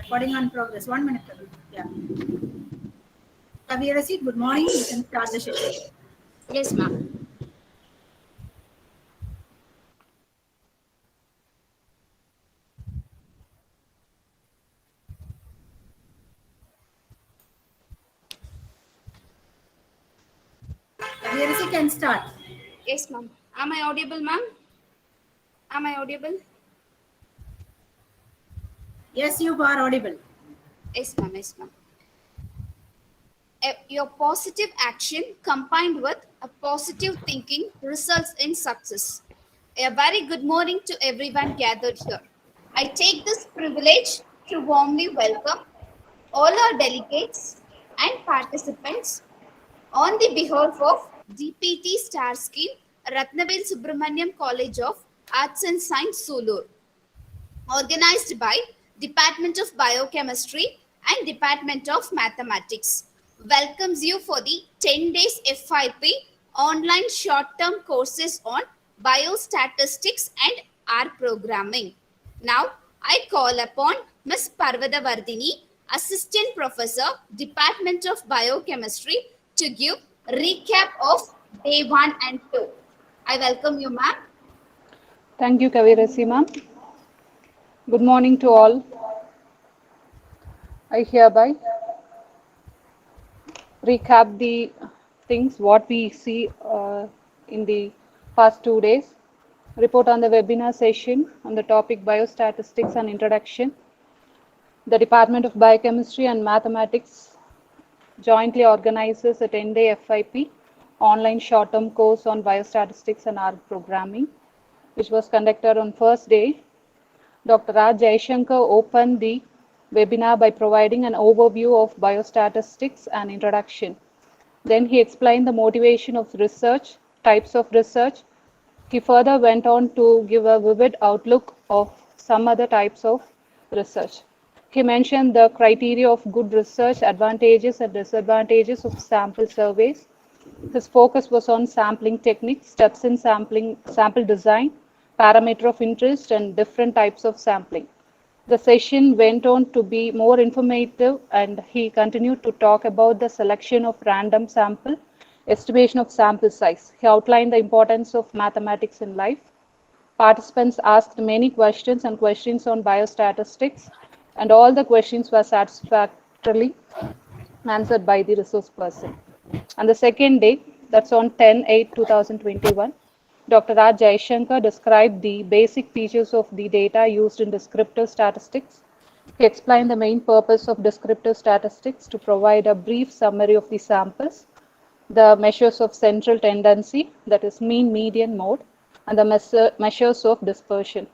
Recording on progress. 1 minute. Yeah. Kaviyarasi, good morning. You can start the session. Yes, ma'am. Kaviyarasi can start. Yes, ma'am. Am I audible, ma'am? Am I audible? Yes, you are audible. Yes, ma'am. Yes, ma'am. Your positive action combined with a positive thinking results in success. A very good morning to everyone gathered here. I take this privilege to warmly welcome all our delegates and participants on the behalf of DPT Star Scheme, Ratnavil Subramaniam College of Arts and Science, Sulur, organized by Department of Biochemistry and Department of Mathematics, welcomes you for the 10 days FIP online short-term courses on biostatistics and R programming. Now, I call upon Ms. Parvada Vardini, Assistant Professor, Department of Biochemistry, to give recap of day 1 and 2. I welcome you, ma'am. Thank you, Kavirasi ma'am. Good morning to all. I hereby recap the things what we see in the past 2 days. Report on the webinar session on the topic biostatistics and introduction. The Department of Biochemistry and Mathematics jointly organizes a 10-day FIP online short-term course on biostatistics and R programming, which was conducted on first day. Dr. Raj Jaishankar opened the webinar by providing an overview of biostatistics and introduction. Then he explained the motivation of research, types of research. He further went on to give a vivid outlook of some other types of research. He mentioned the criteria of good research, advantages and disadvantages of sample surveys. His focus was on sampling techniques, steps in sample design, parameter of interest, and different types of sampling. The session went on to be more informative, and he continued to talk about the selection of random sample, estimation of sample size. He outlined the importance of mathematics in life. Participants asked many questions and questions on biostatistics, and all the questions were satisfactorily answered by the resource person. On the second day, that's on 10/8/2021, Dr. Raj Jaishankar described the basic features of the data used in descriptive statistics. He explained the main purpose of descriptive statistics to provide a brief summary of the samples, the measures of central tendency, that is mean, median, mode, and the measures of dispersion.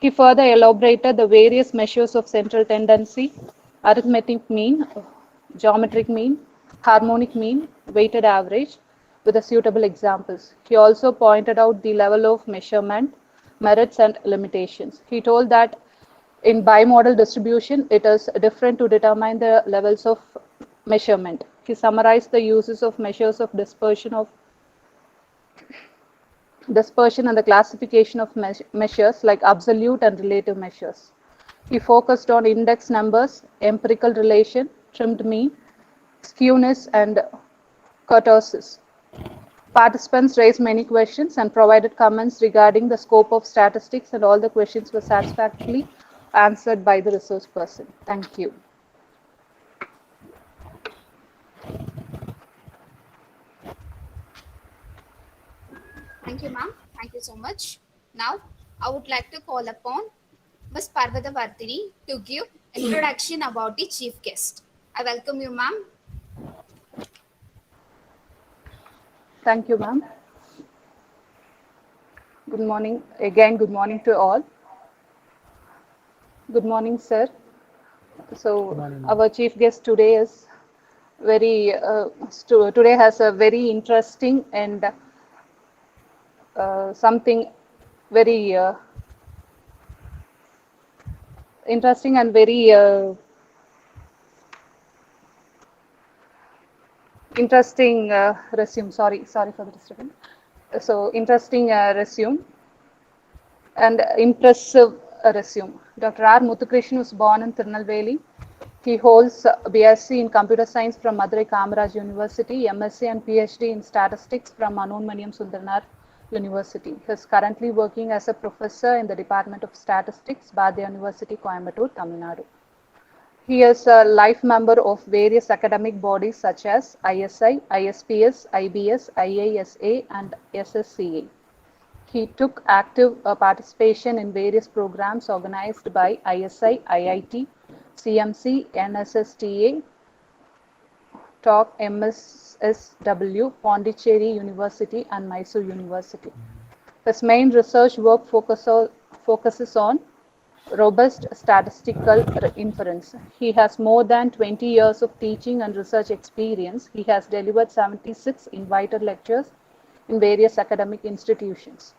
He further elaborated the various measures of central tendency, arithmetic mean, geometric mean, harmonic mean, weighted average, with the suitable examples. He also pointed out the level of measurement, merits, and limitations. He told that in bimodal distribution, it is different to determine the levels of measurement. He summarized the uses of measures of dispersion and the classification of measures like absolute and relative measures. He focused on index numbers, empirical relation, trimmed mean, skewness, and kurtosis. Participants raised many questions and provided comments regarding the scope of statistics, and all the questions were satisfactorily answered by the resource person. Thank you. Thank you, ma'am. Thank you so much. Now, I would like to call upon Ms. Parvata Vardini to give introduction about the chief guest. I welcome you, ma'am. Thank you, ma'am. Good morning. Again, good morning to all. Good morning, sir. So, our chief guest today is today has a very interesting and something very interesting and very interesting resume. Sorry for the disturbance. So interesting resume and impressive resume. Dr. R. Muthukrishnan was born in Tirunelveli. He holds BSc in Computer Science from Madurai Kamaraj University, MSc and PhD in Statistics from Annommaniam Sundarnar University. He is currently working as a professor in the Department of Statistics, Badya University, Coimbatore, Tamil Nadu. He is a life member of various academic bodies such as ISI, ISPS, IBS, IISA, and SSCA. He took active participation in various programs organized by ISI, IIT, CMC, NSSTA, TALK, MSSW, Pondicherry University, and Mysore University. His main research work focuses on robust statistical inference. He has more than 20 years of teaching and research experience. He has delivered 76 invited lectures in various academic institutions.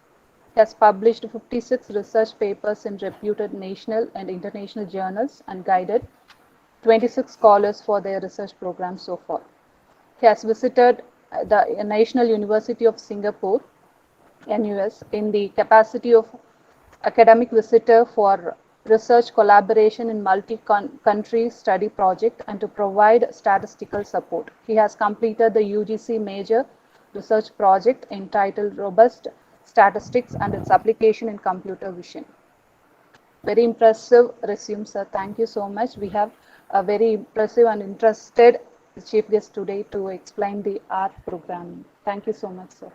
He has published 56 research papers in reputed national and international journals and guided 26 scholars for their research programs so far. He has visited the National University of Singapore, NUS, in the capacity of academic visitor for research collaboration in multi-country study project and to provide statistical support. He has completed the UGC major research project entitled Robust Statistics and its application in computer vision. Very impressive resume, sir. Thank you so much. We have a very impressive and interested chief guest today to explain the art programming. Thank you so much, sir.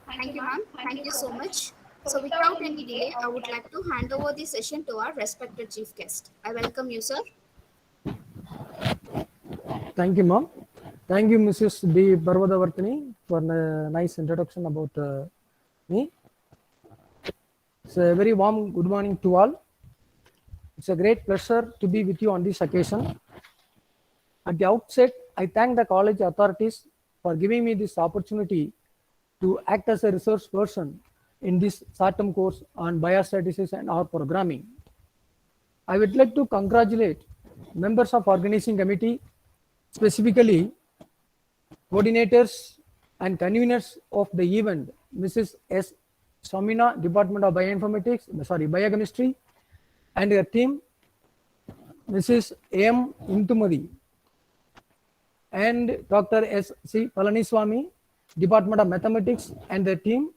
Thank you, ma'am. Thank you so much. So without any delay, I would like to hand over the session to our respected chief guest. I welcome you, sir. Thank you, ma'am. Thank you, Mrs. D. Parvadavartini, for a nice introduction about me. It's a very warm good morning to all. It's a great pleasure to be with you on this occasion. At the outset, I thank the college authorities for giving me this opportunity to act as a research person in this short-term course on biostatistics and R programming. I would like to congratulate members of organizing committee, specifically coordinators and conveners of the event, Mrs. S. Samina, Department of Biochemistry, and her team, Mrs. M. Intumadi, and Dr. S. C. Palaniswamy, Department of Mathematics, and the team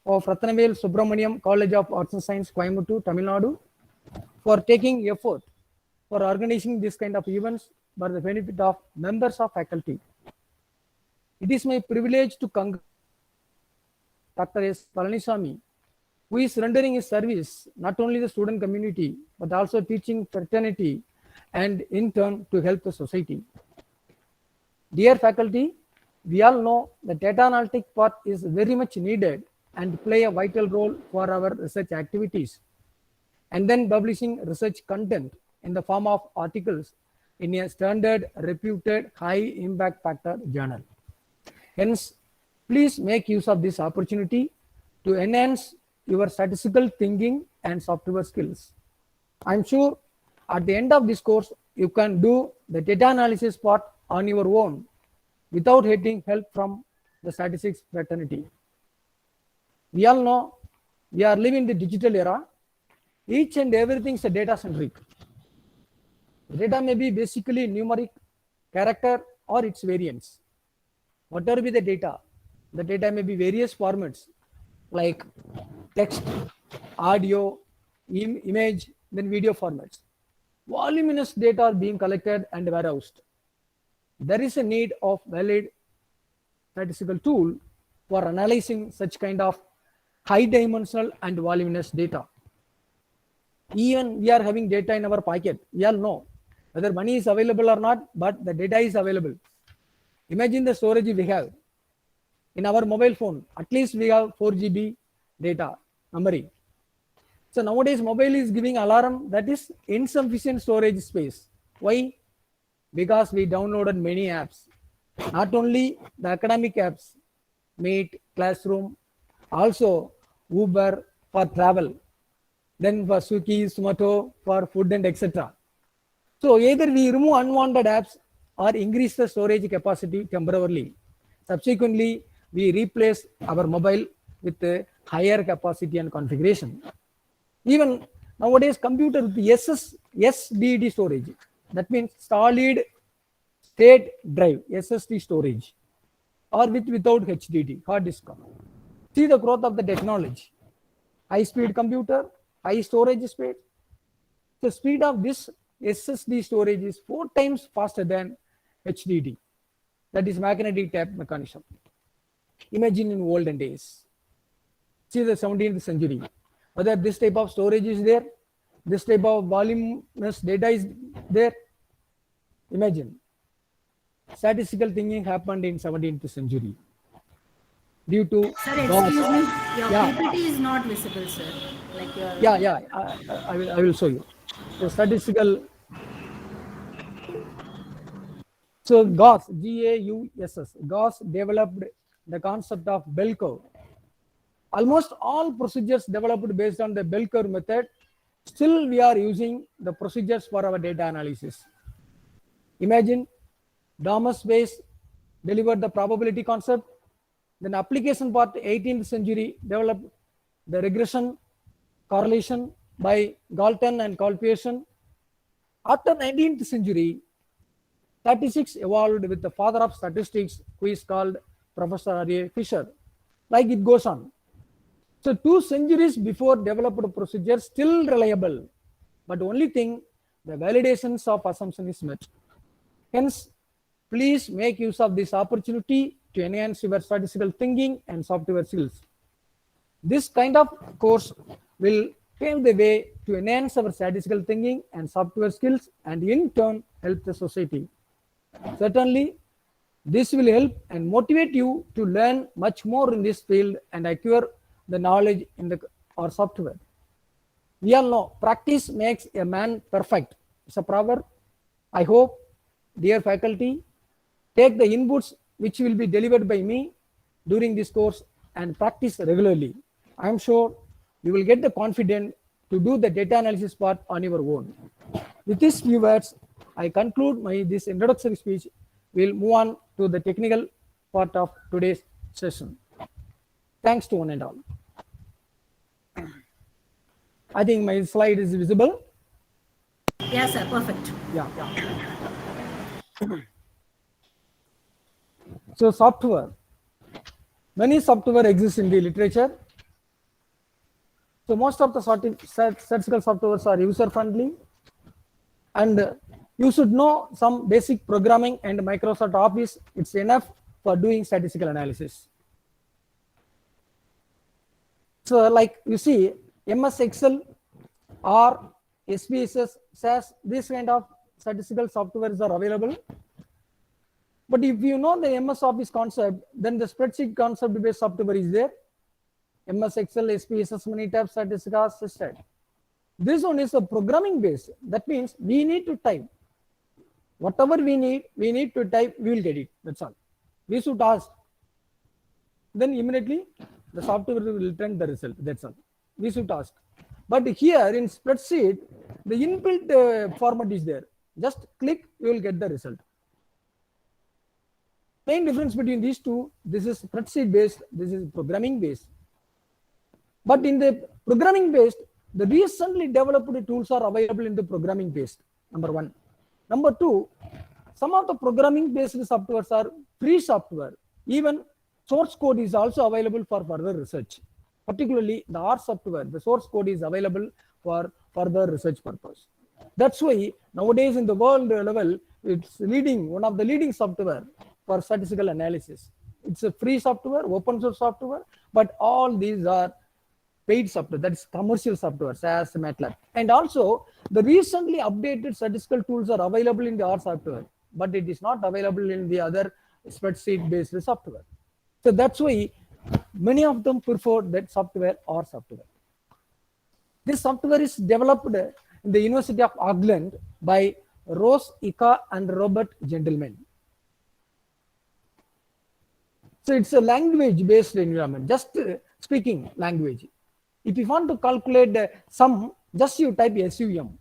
of Ratnavel Subramaniam College of Arts and Science, Coimbatore, Tamil Nadu, for taking effort for organizing this kind of events for the benefit of members of faculty. It is my privilege to congratulate Dr. S. Palaniswamy, who is rendering his service not only the student community, but also teaching fraternity and in turn to help the society. Dear faculty, we all know the data analytic part is very much needed and play a vital role for our research activities, and then publishing research content in the form of articles in a standard, reputed, high impact factor journal. Hence, please make use of this opportunity to enhance your statistical thinking and software skills. I'm sure at the end of this course, you can do the data analysis part on your own without getting help from the statistics fraternity. We all know we are living in the digital era. Each and everything is a data centric. Data may be basically numeric, character, or its variants. Whatever be the data may be various formats like text, audio, image, then video formats. Voluminous data are being collected and warehoused. There is a need of valid statistical tool for analyzing such kind of high dimensional and voluminous data. Even we are having data in our pocket. We all know whether money is available or not, but the data is available. Imagine the storage we have in our mobile phone. At least we have 4 GB data memory. So nowadays mobile is giving alarm that is insufficient storage space. Why? Because we downloaded many apps. Not only the academic apps, Meet, Classroom, also Uber for travel, then for Swiggy, Zomato for food and etc. So either we remove unwanted apps or increase the storage capacity temporarily. Subsequently, we replace our mobile with higher capacity and configuration. Even nowadays, computer with SSD storage, that means solid state drive, SSD storage, or without HDD, hard disk. See the growth of the technology. High speed computer, high storage speed. The speed of this SSD storage is 4 times faster than HDD. That is magnetic tape mechanism. Imagine in olden days. See the 17th century. Whether this type of storage is there, this type of voluminous data is there. Imagine. Statistical thinking happened in 17th century. Due to Sir, Gauss. excuse me. Your Yeah. PPT is not visible, sir. Like your. Yeah. I will show you. So statistical. So Gauss, Gauss, Gauss developed the concept of bell curve. Almost all procedures developed based on the bell curve method. Still, we are using the procedures for our data analysis. Imagine Thomas Bayes delivered the probability concept. Then application part 18th century developed the regression correlation by Galton and Colpearson. After 19th century, statistics evolved with the father of statistics, who is called Professor R.A. Fisher. Like it goes on. So 2 centuries before developed procedure still reliable, but only thing, the validations of assumption is met. Hence, please make use of this opportunity to enhance your statistical thinking and software skills. This kind of course will pave the way to enhance our statistical thinking and software skills, and in turn help the society. Certainly, this will help and motivate you to learn much more in this field and acquire the knowledge in our software. We all know practice makes a man perfect. It's a proverb. I hope, dear faculty, take the inputs which will be delivered by me during this course and practice regularly. I am sure you will get the confidence to do the data analysis part on your own. With these few words, I conclude this introductory speech. We'll move on to the technical part of today's session. Thanks to one and all. I think my slide is visible. Yes, sir. Perfect. Yeah. So software. Many software exists in the literature. So most of the statistical softwares are user friendly, and you should know some basic programming and Microsoft Office. It's enough for doing statistical analysis. So like you see, MS Excel or SPSS, SAS, this kind of statistical softwares are available. But if you know the MS Office concept, then the spreadsheet concept based software is there. MS Excel, SPSS, Minitab, Statistica, System. This one is a programming based. That means we need to type. Whatever we need to type, we will get it. That's all. We should ask. Then immediately the software will return the result. That's all. We should ask. But here in spreadsheet, the inbuilt format is there. Just click, you will get the result. Main difference between these two, this is spreadsheet based, this is programming based. But in the programming based, the recently developed tools are available in the programming based, number one. Number two, some of the programming based softwares are free software. Even source code is also available for further research. Particularly the R software, the source code is available for further research purpose. That's why nowadays in the world level, it's one of the leading software for statistical analysis. It's a free software, open source software, but all these are paid software, that is commercial software, SAS, MATLAB. And also the recently updated statistical tools are available in the R software, but it is not available in the other spreadsheet based software. So that's why many of them prefer that software or software. This software is developed in the University of Auckland by Rose Ika and Robert Gentleman. So it's a language based environment, just speaking language. If you want to calculate the sum, just you type SUM.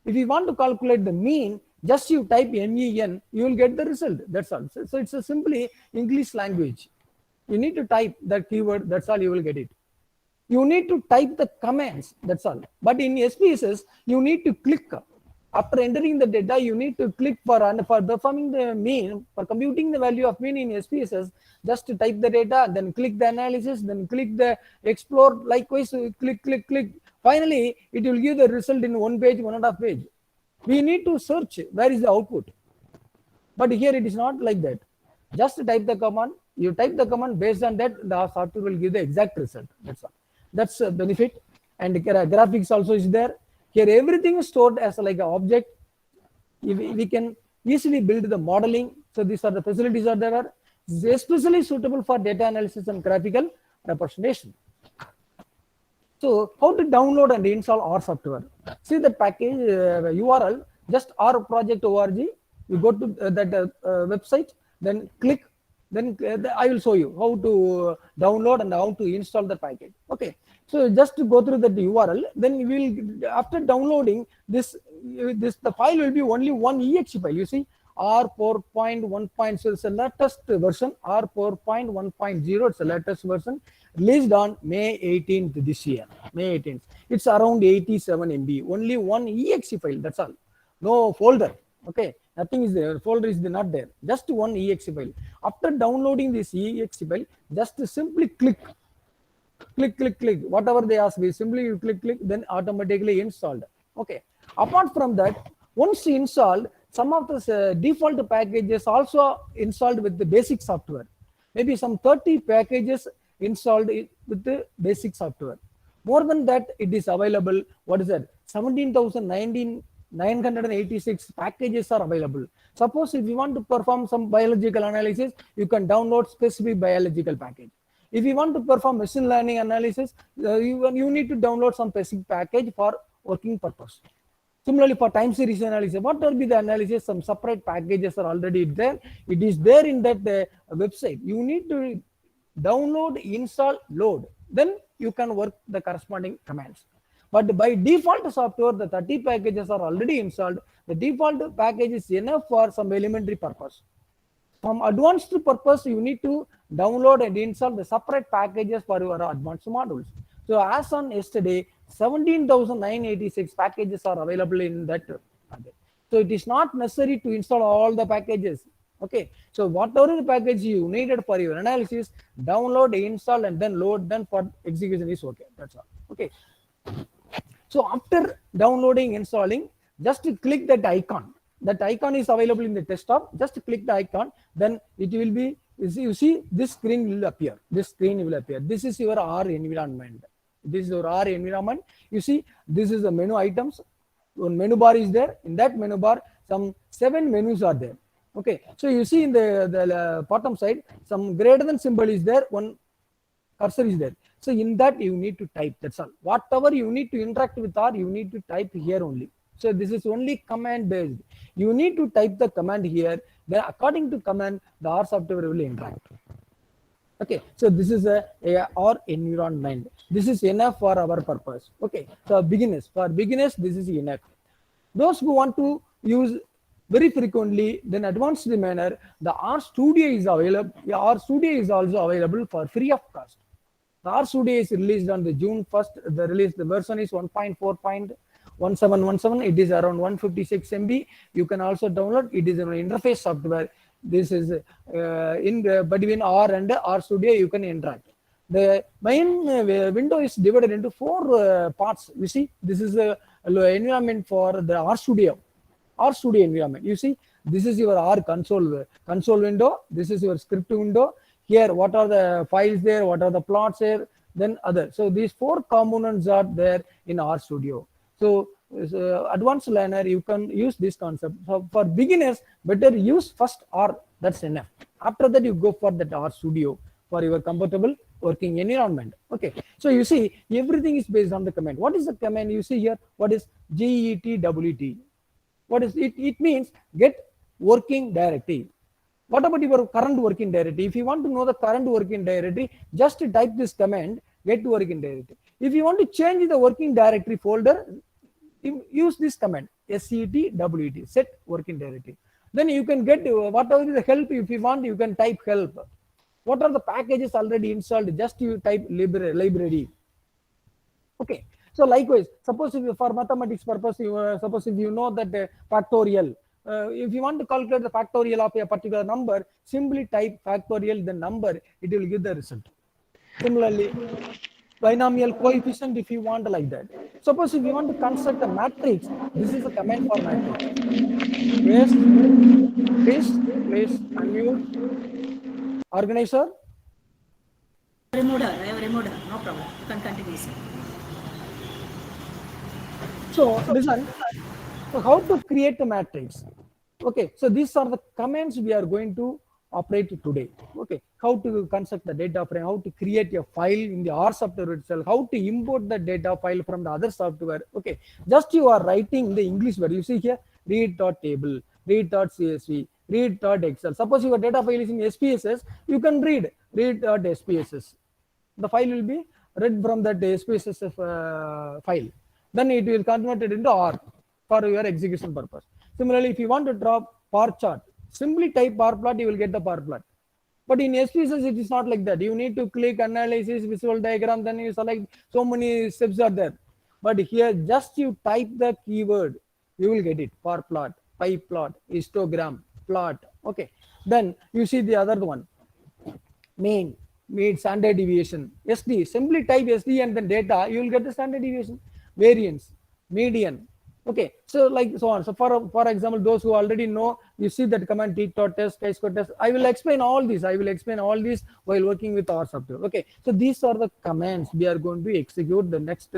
If you want to calculate the mean, just you type MEN, you will get the result. That's all. So it's a simply English language. You need to type that keyword, that's all, you will get it. You need to type the commands, that's all. But in SPSS, you need to click. After entering the data, you need to click for performing the mean, for computing the value of mean in SPSS, just to type the data, then click the analysis, then click the explore, likewise, click. Finally, it will give the result in 1 page, 1.5 page. We need to search where is the output. But here it is not like that. Just type the command, you type the command, based on that, the software will give the exact result. That's all. That's a benefit. And graphics also is there. Here everything is stored as like an object. We can easily build the modeling. So these are the facilities are there. This is especially suitable for data analysis and graphical representation. So how to download and install R software? See the package URL, just rproject.org. You go to that website, then click. Then I will show you how to download and how to install the package. Okay. So just to go through that URL, then you will, after downloading this, the file will be only one exe file. You see, R4.1. So it's a latest version, R4.1.0. It's a latest version, released on May 18th this year. May 18th. It's around 87 MB. Only one exe file. That's all. No folder. Okay. Nothing is there. Folder is not there. Just one exe file. After downloading this exe file, just simply click. Whatever they ask, we simply you click, then automatically installed. Okay. Apart from that, once installed, some of the default packages also installed with the basic software. Maybe some 30 packages installed with the basic software. More than that, it is available. What is that? 17,986 packages are available. Suppose if you want to perform some biological analysis, you can download specific biological package. If you want to perform machine learning analysis, you need to download some specific package for working purpose. Similarly, for time series analysis, what will be the analysis? Some separate packages are already there. It is there in that website. You need to download, install, load. Then you can work the corresponding commands. But by default software, the 30 packages are already installed. The default package is enough for some elementary purpose. From advanced purpose, you need to download and install the separate packages for your advanced modules. So as on yesterday, 17,986 packages are available in that package. So it is not necessary to install all the packages. Okay. So whatever the package you needed for your analysis, download, install, and then load, then for execution is okay. That's all. Okay. So after downloading, installing, just click that icon. That icon is available in the desktop. Just click the icon, then it will be, you see this screen will appear. This screen will appear. This is your R environment. This is your R environment. You see, this is the menu items. One menu bar is there. In that menu bar, some 7 menus are there. Okay. So you see in the bottom side, some greater than symbol is there. One cursor is there. So in that you need to type. That's all. Whatever you need to interact with R, you need to type here only. So this is only command based. You need to type the command here. Then according to command, the R software will interact. Okay. So this is a R environment. This is enough for our purpose. Okay. So beginners, for beginners, this is enough. Those who want to use very frequently, then advanced manner, the R Studio is available. R Studio is also available for free of cost. The R Studio is released on the June 1st. The version is 1.4.1717. It is around 156 MB. You can also download. It is an interface software. This is between R and R Studio. You can interact. The main window is divided into 4 parts. You see, this is the environment for the R Studio. R Studio environment. You see, this is your R console window. This is your script window. Here, what are the files there? What are the plots there? Then other. So these 4 components are there in R Studio. So advanced learner, you can use this concept. So for beginners, better use first R. That's enough. After that, you go for that R Studio for your comfortable working environment. Okay. So you see, everything is based on the command. What is the command? You see here, what is GET? What is it? It means get working directory. What about your current working directory? If you want to know the current working directory, just type this command, get working directory. If you want to change the working directory folder, use this command, SETWT, set working directory. Then you can get whatever is the help. If you want, you can type help. What are the packages already installed? Just you type library. Okay, so likewise, suppose if for mathematics purpose, suppose if you know that factorial, if you want to calculate the factorial of a particular number, simply type factorial the number, it will give the result. Similarly, binomial coefficient, if you want like that. Suppose if you want to construct a matrix, this is a command for matrix. Yes, please unmute. Organizer. Removed her. I have removed her. No problem. You can continue, sir. So listen, so how to create a matrix? Okay, so these are the commands we are going to operate today. Okay, how to construct the data frame, how to create a file in the R software itself, how to import the data file from the other software. Okay, just you are writing the English word. You see here, read.table, read.csv, read.excel. Suppose your data file is in SPSS, you can read.SPSS. The file will be read from that SPSS file. Then it will convert it into R for your execution purpose. Similarly, if you want to draw bar chart, simply type bar plot, you will get the bar plot. But in SPSS, it is not like that. You need to click analysis, visual diagram, then you select, so many steps are there. But here, just you type the keyword, you will get it. Bar plot, pie plot, histogram, plot. Okay. Then you see the other one, mean standard deviation, SD. Simply type SD and then data, you will get the standard deviation, variance, median. Okay, so like so on. So for example, those who already know, you see that command t-test, chi-square test. I will explain all this. I will explain all this while working with our software. Okay, so these are the commands we are going to execute the next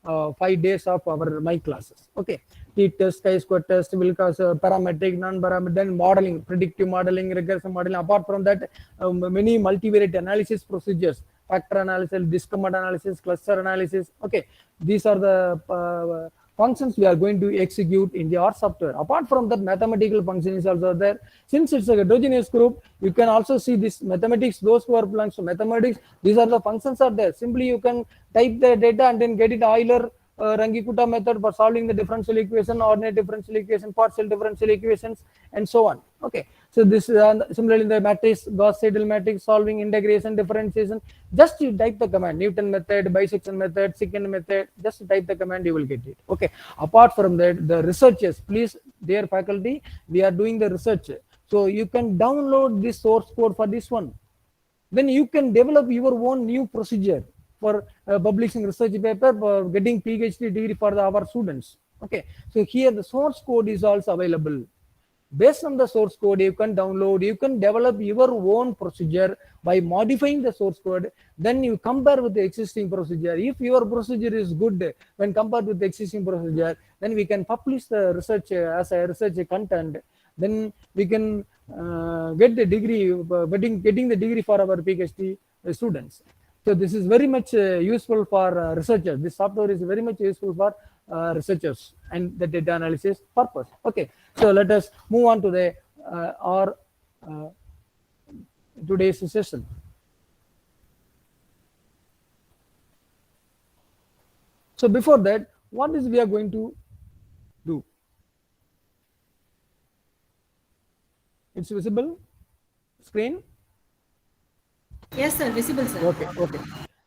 5 days of our my classes. Okay, t-test, chi-square test will cause parametric, non-parametric, then modeling, predictive modeling, regression modeling. Apart from that, many multivariate analysis procedures, factor analysis, discrete analysis, cluster analysis. Okay, these are the functions we are going to execute in the R software. Apart from that, mathematical function is also there. Since it's a heterogeneous group, you can also see this mathematics, those who are belongs to mathematics, these are the functions are there. Simply you can type the data and then get it Euler Runge-Kutta method for solving the differential equation, ordinate differential equation, partial differential equations, and so on. Okay, so this is similarly in the matrix, Gauss-Seidel matrix, solving integration, differentiation. Just you type the command, Newton method, bisection method, secant method. Just type the command, you will get it. Okay. Apart from that, the researchers, please, dear faculty, we are doing the research. So you can download this source code for this one. Then you can develop your own new procedure for publishing research paper, for getting PhD degree for our students. Okay, so here the source code is also available. Based on the source code, you can download, you can develop your own procedure by modifying the source code. Then you compare with the existing procedure. If your procedure is good when compared with the existing procedure, then we can publish the research as a research content. Then we can get the degree, getting the degree for our PhD students. So this is very much useful for researchers. This software is very much useful for researchers and the data analysis purpose. Okay, so let us move on to the our today's session. So before that, what is we are going to do? It's visible screen. Yes, sir. Visible, sir. Okay, okay.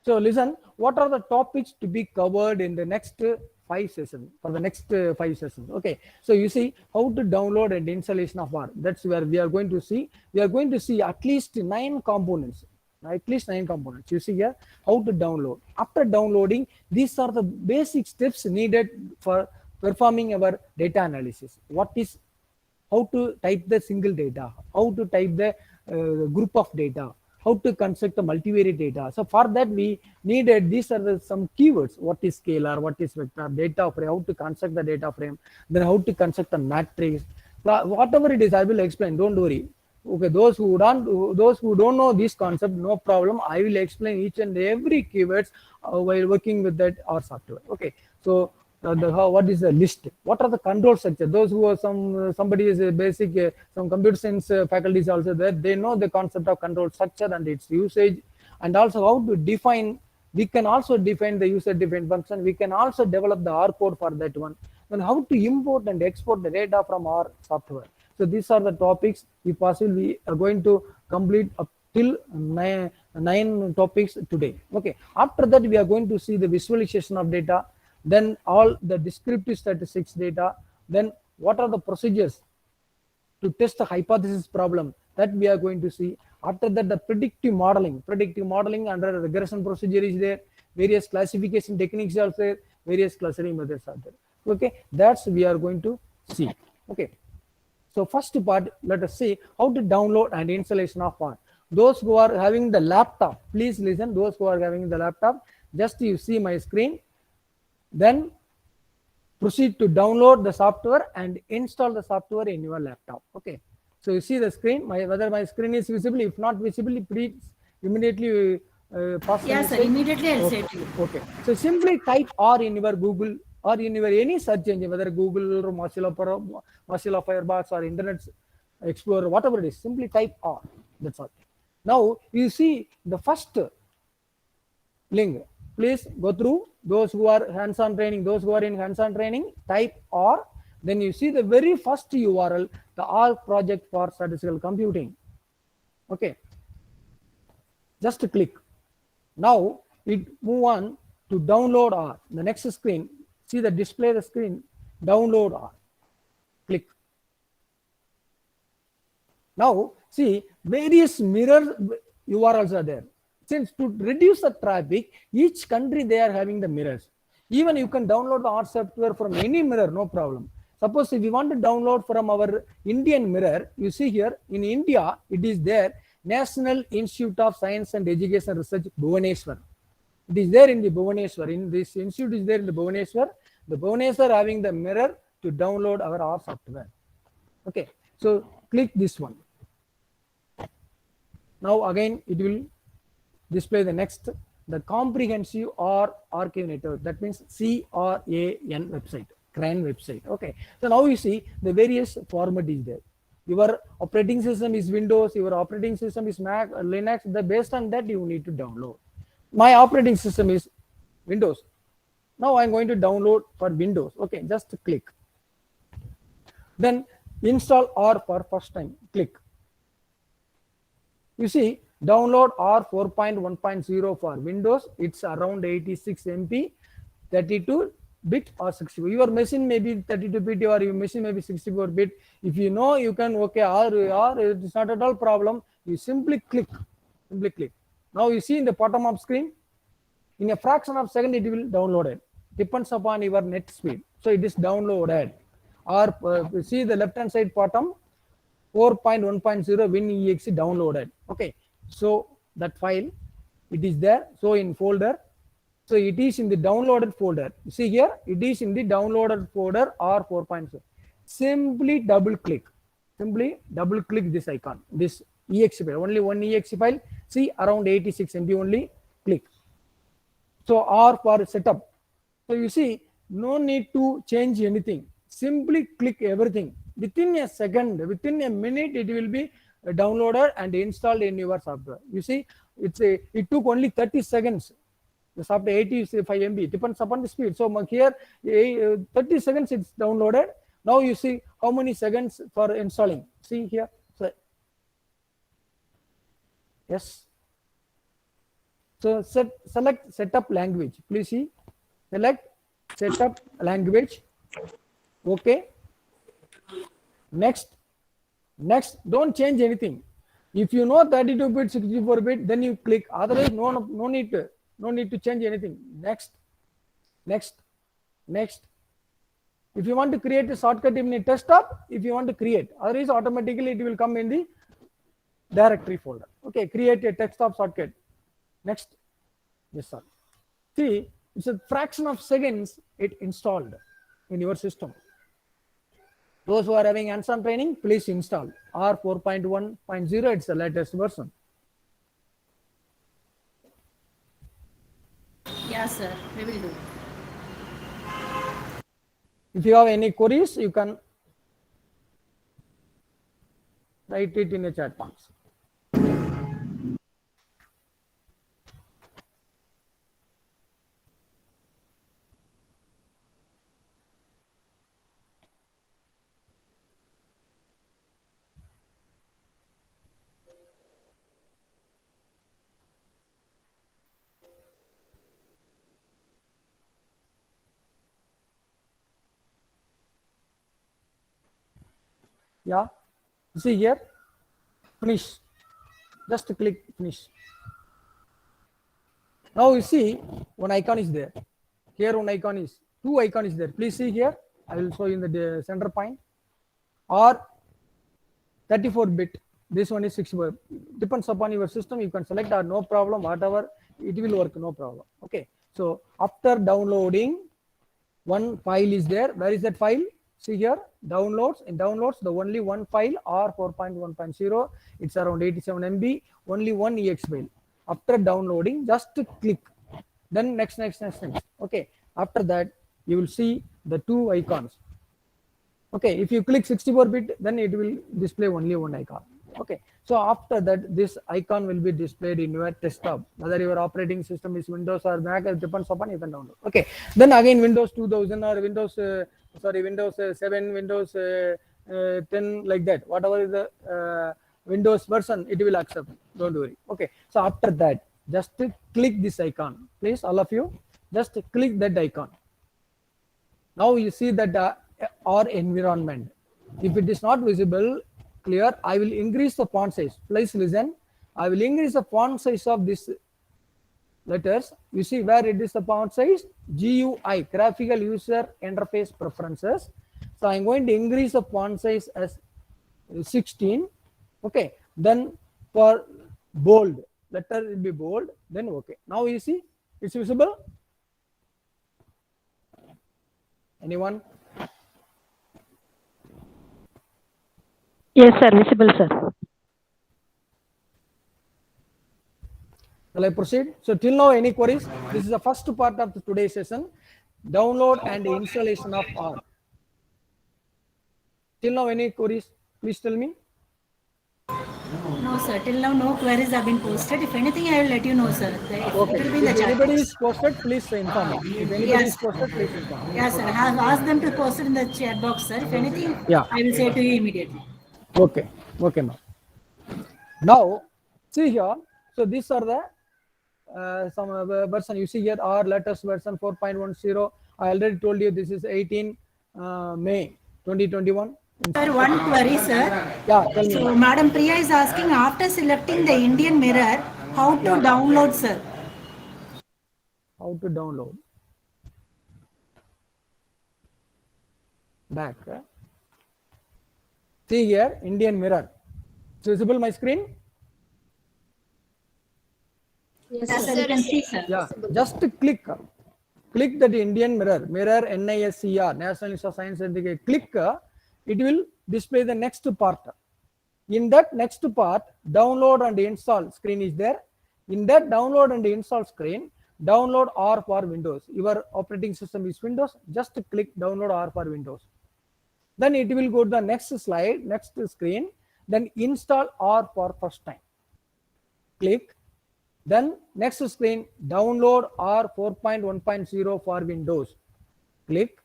So listen, what are the topics to be covered in the next 5 sessions, for the next 5 sessions? Okay, so you see how to download and installation of R. That's where we are going to see. We are going to see at least 9 components. At least 9 components. You see here how to download. After downloading, these are the basic steps needed for performing our data analysis. What is, how to type the single data, how to type the group of data, how to construct the multivariate data. So for that we needed, these are some keywords. What is scalar, what is vector, data frame, how to construct the data frame, then how to construct the matrix. Whatever it is, I will explain, don't worry. Okay, those who don't know this concept, no problem. I will explain each and every keywords while working with that R software. Okay, so what is the list? What are the control structure? Those who are somebody is a basic some computer science faculties also there. They know the concept of control structure and its usage, and also how to define. We can also define the user defined function. We can also develop the R code for that one. And how to import and export the data from our software. So these are the topics we possibly are going to complete up till 9 topics today. Okay, after that we are going to see the visualization of data, then all the descriptive statistics data, then what are the procedures to test the hypothesis problem that we are going to see. After that, the predictive modeling under regression procedure is there, various classification techniques are there, various clustering methods are there. Okay, that's we are going to see. Okay, so first part, let us see how to download and installation of R. Those who are having the laptop, please listen. Those who are having the laptop, just you see my screen, then proceed to download the software and install the software in your laptop. Okay, so you see the screen, whether my screen is visible. If not visible, please immediately pass the Yeah, sir. message. Immediately I'll say Okay, to you. okay. So simply type R in your Google or in your any search engine, whether Google or Mozilla Firefox or Internet Explorer, whatever it is, simply type R. That's all. Now you see the first link. Please go through. Those who are hands-on training, those who are in hands-on training, type R. Then you see the very first URL, the R project for statistical computing. Okay, just click. Now it move on to download R. The next screen, see the display the screen, download R. Click. Now see various mirror URLs are there. Since to reduce the traffic, each country they are having the mirrors. Even you can download the R software from any mirror, no problem. Suppose if you want to download from our Indian mirror, you see here in India, it is there, National Institute of Science and Education Research, Bhubaneswar. It is there in the Bhubaneswar. In this institute is there in the Bhubaneswar. The Bhubaneswar having the mirror to download our R software. Okay, so click this one. Now again it will display the next, the comprehensive R archive network. That means CRAN website, CRAN website. Okay, so now you see the various format is there. Your operating system is Windows, your operating system is Mac, Linux. The based on that you need to download. My operating system is Windows. Now I'm going to download for Windows. Okay, just click. Then install R for first time. Click. You see, download R 4.1.0 for Windows. It's around 86 MB, 32-bit or 64. Your machine may be 32-bit or your machine may be 64-bit. If you know, you can, okay, R, it's not at all problem. You simply click. Simply click. Now you see in the bottom of screen, in a fraction of second, it will download it. Depends upon your net speed. So it is downloaded. Or see the left hand side bottom, 4.1.0 WinExe downloaded. Okay, so that file, it is there. So in folder, so it is in the downloaded folder. You see here, it is in the downloaded folder R 4.0. Simply double click. Simply double click this icon, this exe file. Only one exe file. See around 86 MB only. Click. So R for setup. So you see, no need to change anything. Simply click everything. Within a second, within a minute, it will be downloaded and installed in your software. You see, it took only 30 seconds. The software 85 MB depends upon the speed. So here, 30 seconds it's downloaded. Now you see how many seconds for installing. See here. So, yes. So select setup language. Please see. Select setup language. Okay. Next. Don't change anything. If you know 32-bit, 64-bit, then you click. Otherwise, no need to change anything. Next. If you want to create a shortcut in the desktop, if you want to create, otherwise automatically it will come in the directory folder. Okay, create a desktop shortcut. Next. Yes, sir. See, it's a fraction of seconds it installed in your system. Those who are having hands-on training, please install R 4.1.0. It's the latest version. Yeah, sir. We will do. If you have any queries, you can write it in the chat box. Yeah, you see here, finish. Just click finish. Now you see one icon is there. Here one icon is, two icon is there. Please see here. I will show you in the center point. Or 34-bit. This one is 64. Depends upon your system. You can select or no problem. Whatever it will work. No problem. Okay. So after downloading, one file is there. Where is that file? See here, downloads. In downloads, the only one file or 4.1.0. It's around 87 MB. Only one ex file. After downloading, just click. Then next. Okay. After that, you will see the two icons. Okay. If you click 64-bit, then it will display only one icon. Okay. So after that, this icon will be displayed in your desktop. Whether your operating system is Windows or Mac, it depends upon you can download. Okay. Then again, Windows 2000 or Windows 7, Windows 10, like that. Whatever is the Windows version, it will accept. Don't worry. Okay. So after that, just click this icon. Please, all of you, just click that icon. Now you see that our environment. If it is not visible, clear, I will increase the font size. Please listen. I will increase the font size of this letters. You see where it is the font size? GUI, graphical user interface preferences. So I'm going to increase the font size as 16. Okay. Then for bold, letter will be bold. Then okay. Now you see it's visible. Anyone? Yes, sir. Visible, sir. Shall I proceed? So till now, any queries? This is the first part of today's session. Download and installation of R. Till now, any queries? Please tell me. No, sir. Till now, no queries have been posted. If anything, I will let you know, sir. It will be in the If chat anybody box. is posted, please inform me. If anybody Yes. is posted, please inform me. Yes, sir. I have asked them to post it in the chat box, sir. If anything, Yeah. I will say to you immediately. Okay. Okay, ma'am. Now, see here. So these are the some version you see here are latest version 4.10. I already told you this is 18 May 2021. Sir, one query, sir. Yeah, tell me. So, ma'am. Madam Priya is asking, after selecting the Indian mirror, how to download, sir? How to download? Back. See here, Indian mirror. It's visible my screen? Yes, sir. You can see, sir. Yeah, just click that Indian mirror, NISCR, National Institute of Science and Technology. Click, it will display the next part. In that next part, download and install screen is there. In that download and install screen, download R for Windows. Your operating system is Windows, just click download R for Windows. Then it will go to the next slide, next screen, then install R for first time. Click. Then next screen, download R 4.1.0 for Windows. Click.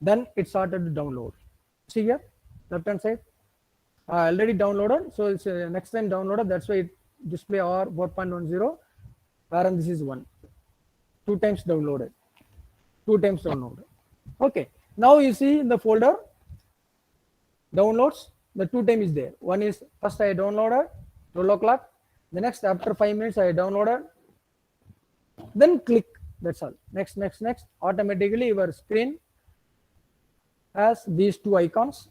Then it started to download. See here, left hand side. I already downloaded, so it's next time downloaded. That's why it display R 4.10. Parenthesis 1. 2 times downloaded. 2 times downloaded. Okay. Now you see in the folder downloads. The 2 times is there. One is first I downloaded 12 o'clock. The next after 5 minutes I downloaded. Then click. That's all. Next. Automatically your screen has these 2 icons.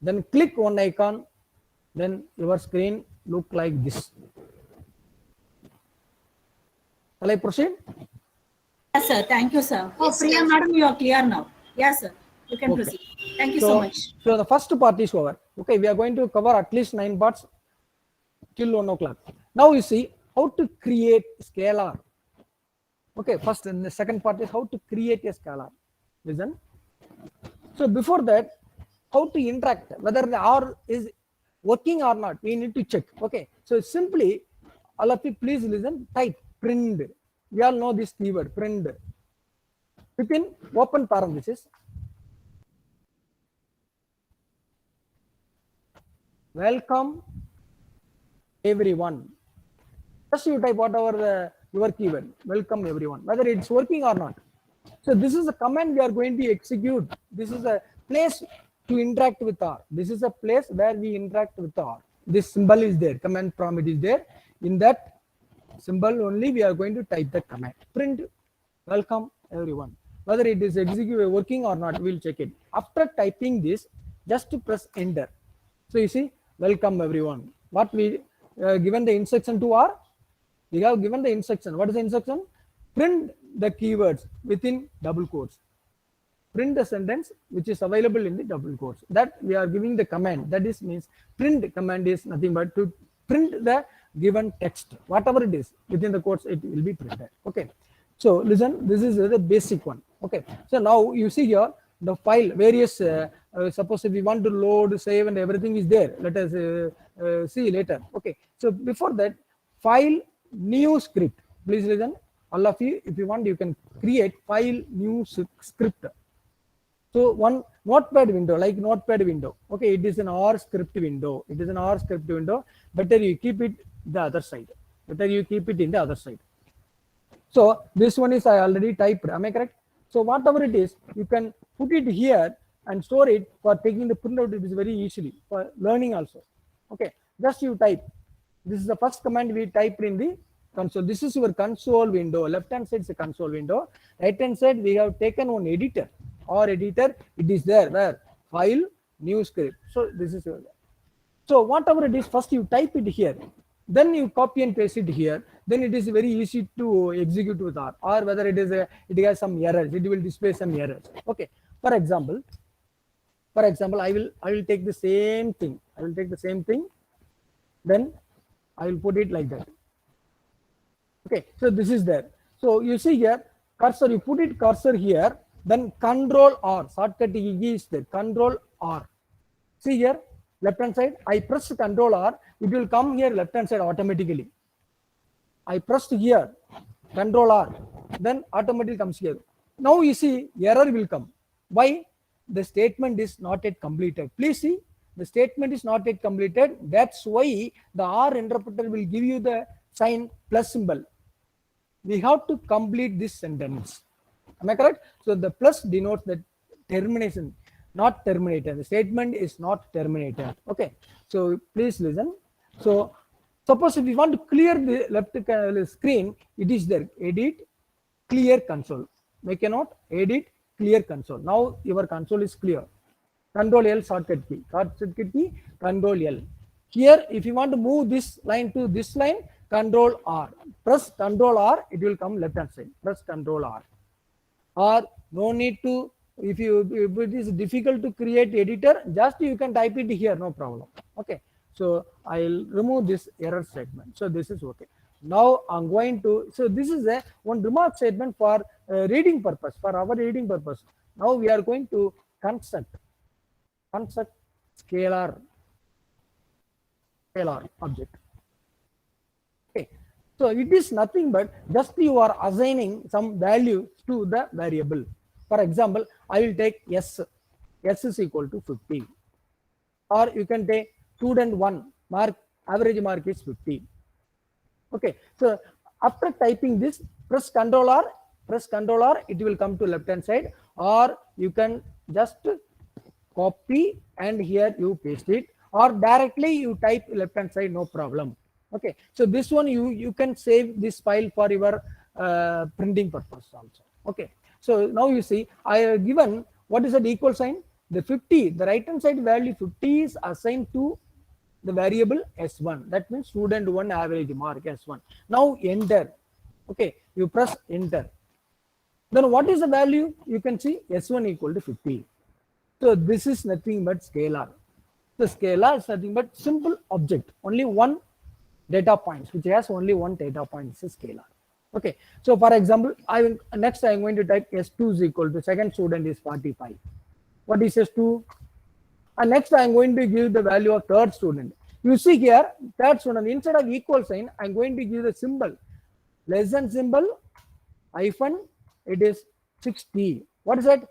Then click one icon. Then your screen look like this. Shall I proceed? Yes, sir. Thank you, sir. Oh, Priya, madam, you are clear now. Yes, sir. You can Okay. proceed. Thank you so much. So the first part is over. Okay, we are going to cover at least 9 parts till 1 o'clock. Now you see how to create scalar. Okay, first and the second part is how to create a scalar. Listen. So before that, how to interact, whether the R is working or not, we need to check. Okay, so simply, all of you please listen, type print. We all know this keyword, print. Within open parenthesis, welcome everyone. Just you type whatever your keyword, welcome everyone, whether it's working or not. So this is a command we are going to execute. This is a place to interact with R. This is a place where we interact with R. This symbol is there, command prompt is there. In that symbol only we are going to type the command. Print welcome everyone. Whether it is working or not, we'll check it. After typing this, just to press enter. So you see, welcome everyone. What we given the instruction to R? We have given the instruction. What is the instruction? Print the keywords within double quotes. Print the sentence which is available in the double quotes. That we are giving the command. That is means print command is nothing but to print the given text. Whatever it is within the quotes, it will be printed. Okay. So listen, this is the basic one. Okay. So now you see here the file various. Suppose if we want to load, save, and everything is there. Let us see later. Okay. So before that, file new script. Please listen. All of you, if you want, you can create file new script. So one notepad window, like notepad window. Okay, it is an R script window. It is an R script window. Better you keep it the other side. Better you keep it in the other side. So this one is I already typed. Am I correct? So whatever it is, you can put it here and store it for taking the printout. It is very easily for learning also. Okay, just you type. This is the first command we typed in the console. This is your console window. Left hand side is a console window. Right hand side we have taken one editor or editor. It is there where file new script. So this is your. So whatever it is, first you type it here. Then you copy and paste it here. Then it is very easy to execute with R. Or whether it is it has some errors. It will display some errors. Okay. For example, I will take the same thing. I will take the same thing. Then I will put it like that. Okay. So this is there. So you see here cursor. You put it cursor here. Then Control R. Shortcut E is there. Control R. See here. Left hand side, I press Control R, it will come here left hand side automatically. I pressed here, Control R, then automatically comes here. Now you see error will come. Why? The statement is not yet completed. Please see, the statement is not yet completed. That's why the R interpreter will give you the sign plus symbol. We have to complete this sentence. Am I correct? So the plus denotes the termination. Not terminated. The statement is not terminated. Okay. So please listen. So suppose if we want to clear the left screen, it is there. Edit, clear console. Make a note. Edit, clear console. Now your console is clear. Control L shortcut key. Shortcut key. Control L. Here, if you want to move this line to this line, Control R. Press Control R. It will come left hand side. Press Control R. Or no need to. If it is difficult to create editor, just you can type it here, no problem. Okay. So I'll remove this error statement. So this is okay. Now I'm going to, so this is a one remark statement for reading purpose, for our reading purpose. Now we are going to construct scalar object. Okay. So it is nothing but just you are assigning some value to the variable. For example, I will take S. S is equal to 50. Or you can take student 1 mark, average mark is 50. Okay. So after typing this, press Control R, it will come to left hand side, or you can just copy and here you paste it, or directly you type left hand side, no problem. Okay. So this one you can save this file for your printing purpose also. Okay. So now you see, I have given what is the equal sign? The 50, the right hand side value 50 is assigned to the variable S1. That means student 1 average mark S1. Now enter. Okay, you press enter. Then what is the value? You can see S1 equal to 50. So this is nothing but scalar. The scalar is nothing but simple object. Only one data points, which has only one data point. This is scalar. Okay, so for example, next I am going to type S2 is equal to second student is 45. What is S2? And next I am going to give the value of third student. You see here, third student, instead of equal sign, I am going to give the symbol, less than symbol, hyphen, it is 60. What is that?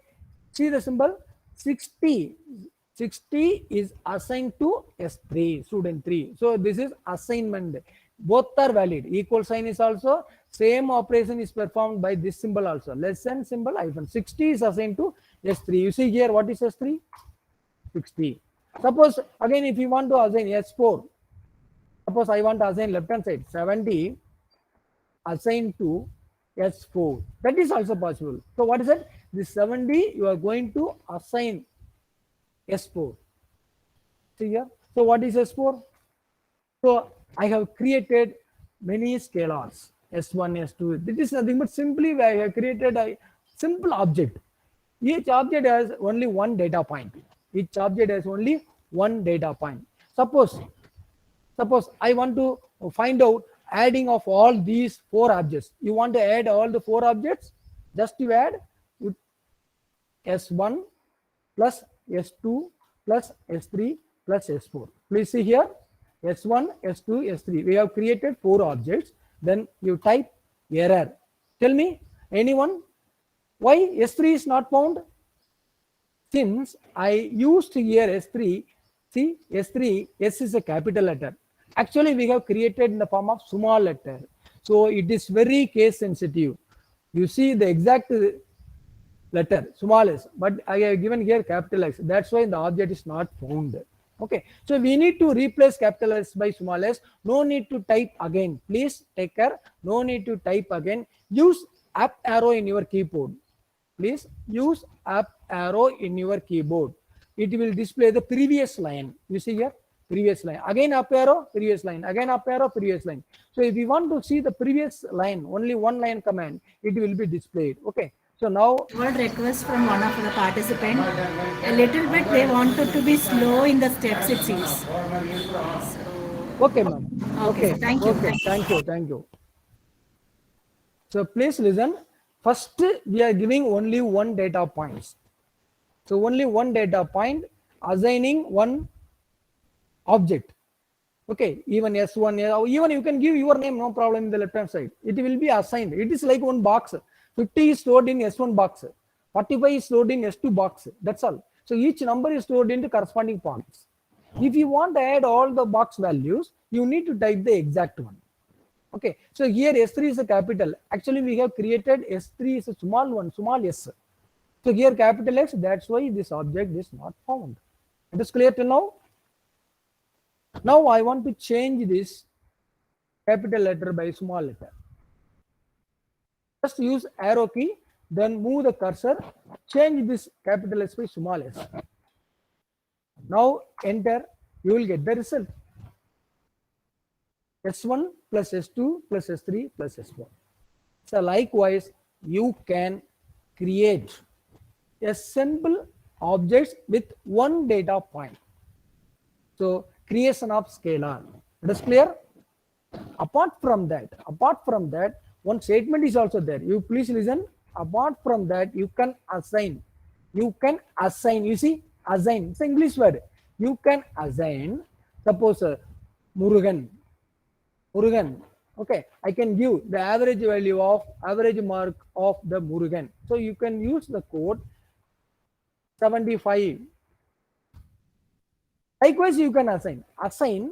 See the symbol? 60. 60 is assigned to S3, student 3. So this is assignment. Both are valid. Equal sign is also, same operation is performed by this symbol also. Less than symbol hyphen. 60 is assigned to S3. You see here, what is S3? 60. Suppose again if you want to assign S4, suppose I want to assign left hand side 70 assigned to S4. That is also possible. So what is it? This 70 you are going to assign S4. See here. So what is S4? So I have created many scalars S1, S2. This is nothing but simply I have created a simple object. Each object has only one data point. Each object has only one data point. Suppose I want to find out adding of all these 4 objects. You want to add all the 4 objects? Just you add S1 plus S2 plus S3 plus S4. Please see here. S1, S2, S3. We have created 4 objects. Then you type error. Tell me, anyone, why S3 is not found? Since I used here S3, see S3, S is a capital letter. Actually, we have created in the form of small letter. So it is very case sensitive. You see the exact letter, small s, but I have given here capital X. That's why the object is not found. Okay, so we need to replace capital S by small s. No need to type again. Please take care. No need to type again. Use up arrow in your keyboard. Please use up arrow in your keyboard. It will display the previous line. You see here, previous line. Again up arrow, previous line. Again up arrow, previous line. So if you want to see the previous line, only one line command, it will be displayed. Okay. So now One request from one of the participants. A little bit they wanted to be slow in the steps, it seems. So, okay, ma'am. Okay, thank you. Okay, thank you. So please listen. First, we are giving only one data points. So only one data point, assigning one object. Okay, even S1, even you can give your name, no problem in the left hand side. It will be assigned. It is like one box. 50 is stored in S1 box. 45 is stored in S2 box. That's all. So each number is stored into corresponding box. If you want to add all the box values, you need to type the exact one. Okay, so here S3 is a capital. Actually, we have created S3 is a small one, small s. So here capital X, that's why this object is not found. It is clear till now? Now I want to change this capital letter by small letter. Just use arrow key, then move the cursor, change this capital S by small s. Now enter, you will get the result. S1 plus S2 plus S3 plus S4. So likewise, you can create a simple objects with one data point. So creation of scalar. It is clear? Apart from that, one statement is also there. You please listen. Apart from that, you can assign. You see, assign. It's an English word. You can assign. Suppose Murugan. Okay, I can give the average value of average mark of the Murugan. So you can use the code 75. Likewise, you can assign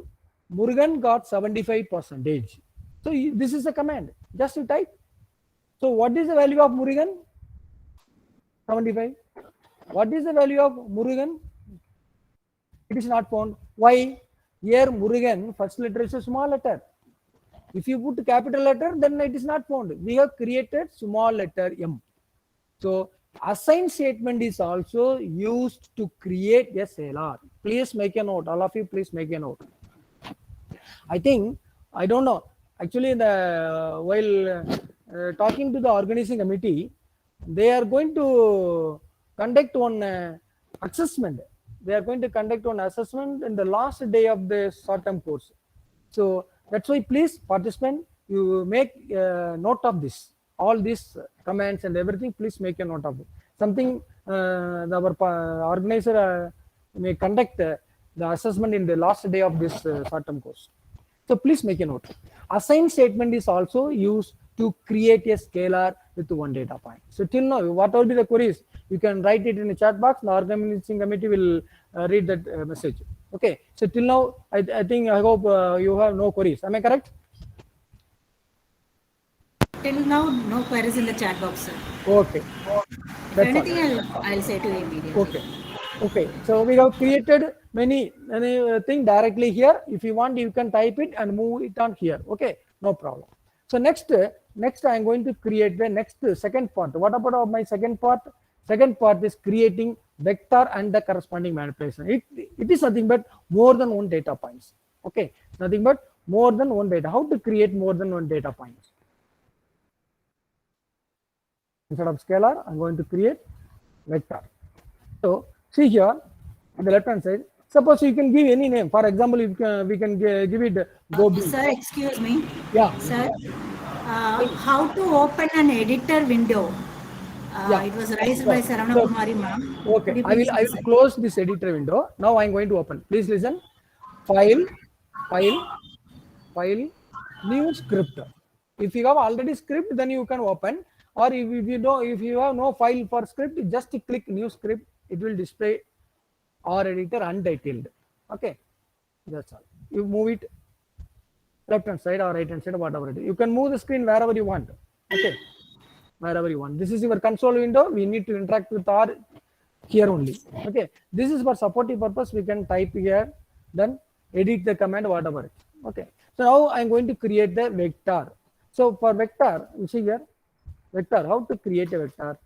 Murugan got 75%. So this is a command. Just you type. So what is the value of Murugan? 75. What is the value of Murugan? It is not found. Why? Here Murugan first letter is a small letter. If you put capital letter, then it is not found. We have created small letter M. So assign statement is also used to create a scalar. Please make a note. All of you, please make a note. I don't know. Actually, while talking to the organizing committee, they are going to conduct one assessment. They are going to conduct one assessment in the last day of the short-term course. So that's why please participant, you make note of this. All these commands and everything, please make a note of it. Something our organizer may conduct the assessment in the last day of this short-term course. So please make a note. Assign statement is also used to create a scalar with one data point. So till now, what will be the queries? You can write it in the chat box. The organizing committee will read that message. Okay. So till now, I hope you have no queries. Am I correct? Till now, no queries in the chat box, sir. Okay. If anything, I'll say to you immediately. Okay. Okay, so we have created many thing directly here. If you want, you can type it and move it on here. Okay, no problem. So next I am going to create the next second part. What about my second part? Second part is creating vector and the corresponding manipulation. It is nothing but more than one data points. Okay, nothing but more than one data. How to create more than one data points? Instead of scalar, I'm going to create vector. So see here on the left hand side, suppose you can give any name. For example, if we can give it Gobi. Sir, excuse me. Yeah. Sir, how to open an editor window? Yeah. It was raised by Saravana So- Kumari ma'am. Okay, Could you I please will listen? close this editor window. Now I'm going to open. Please listen. File, new script. If you have already script, then you can open. Or if you don't, if you have no file for script, just click new script. It will display our editor untitled. Okay, that's all. You move it left hand side or right hand side, whatever it is. You can move the screen wherever you want. Okay, wherever you want. This is your console window. We need to interact with our here only. Okay, this is for supportive purpose. We can type here, then edit the command, whatever. Okay, so now I'm going to create the vector. So for vector, you see here, vector, how to create a vector?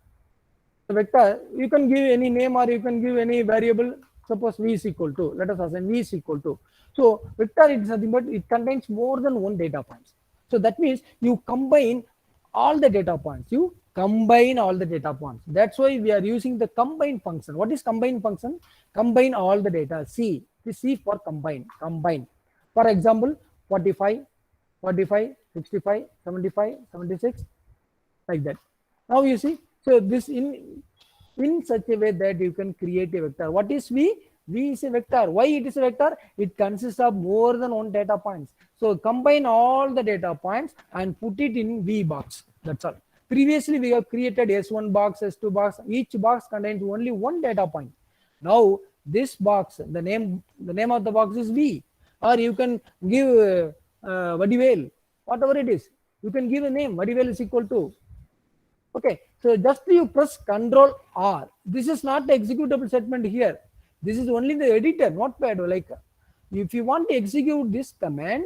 The vector, you can give any name or you can give any variable. Suppose v is equal to, let us assign v is equal to. So vector is nothing but it contains more than one data points. So that means you combine all the data points. You combine all the data points. That's why we are using the combine function. What is combine function? Combine all the data. C. This C for combine. Combine. For example, 45, 45, 65, 75, 76, like that. Now you see, so this in such a way that you can create a vector. What is V? V is a vector. Why it is a vector? It consists of more than one data points. So combine all the data points and put it in V box. That's all. Previously we have created S1 box, S2 box. Each box contains only one data point. Now this box, the name of the box is V, or you can give Vadivel, whatever it is. You can give a name. Vadivel is equal to. Okay, so just you press Control R. This is not the executable statement here. This is only the editor, notepad. Like if you want to execute this command,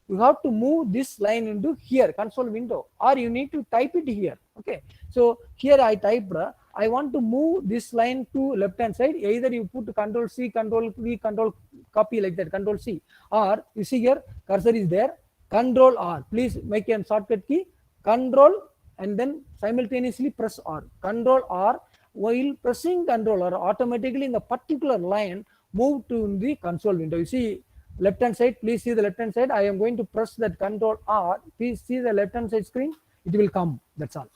you have to move this line into here, console window, or you need to type it here. Okay, so here I typed, I want to move this line to left hand side. Either you put Control C, Control V, Control copy like that, Control C, or you see here cursor is there, Control R. Please make a shortcut key, Control and then simultaneously press R. Control R. While pressing Control R, automatically in the particular line move to the console window. You see left hand side, please see the left hand side. I am going to press that Control R. Please see the left hand side screen. It will come. That's all.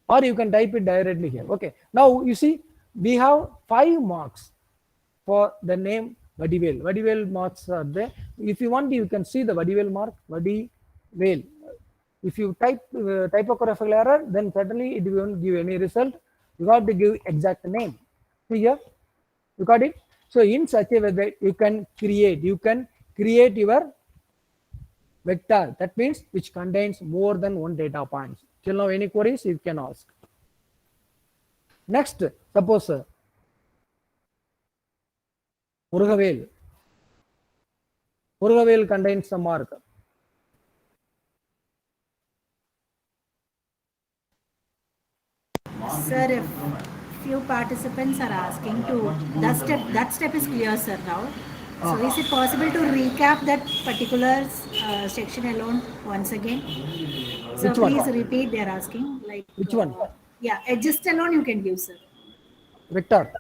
Or you can type it directly here. Okay. Now you see we have 5 marks for the name Vadivel. Vadivel marks are there. If you want, you can see the Vadivel mark. Vadivel. If you type typographical error, then certainly it won't give any result. You have to give exact name. See here, you got it. So in such a way that you can create your vector. That means which contains more than one data points. Till now, any queries you can ask. Next, suppose Murugavel. Murugavel contains some mark. Sir, if few participants are asking to, that step is clear, sir, now. So is it possible to recap that particular section alone once again? So Which one? please repeat, they are asking. Like Which one? Yeah, just alone you can give, sir. Vector.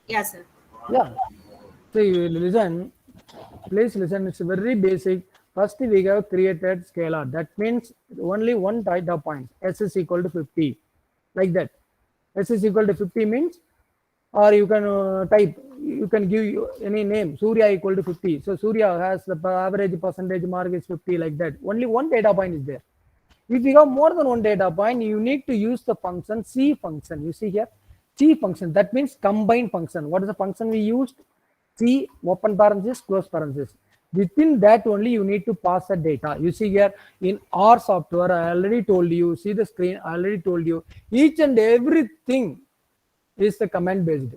Yeah, sir. Yeah. So you listen, please listen. It's very basic. First, we have created scalar. That means only one data point. S is equal to 50. Like that. S is equal to 50 means, or you can type, you can give any name. Surya equal to 50. So Surya has the average percentage mark is 50, like that. Only one data point is there. If you have more than one data point, you need to use the function C function. You see here, C function. That means combine function. What is the function we used? C open parenthesis, close parenthesis. Within that only you need to pass the data. You see here in R software, I already told you, see the screen, I already told you, each and everything is the command based.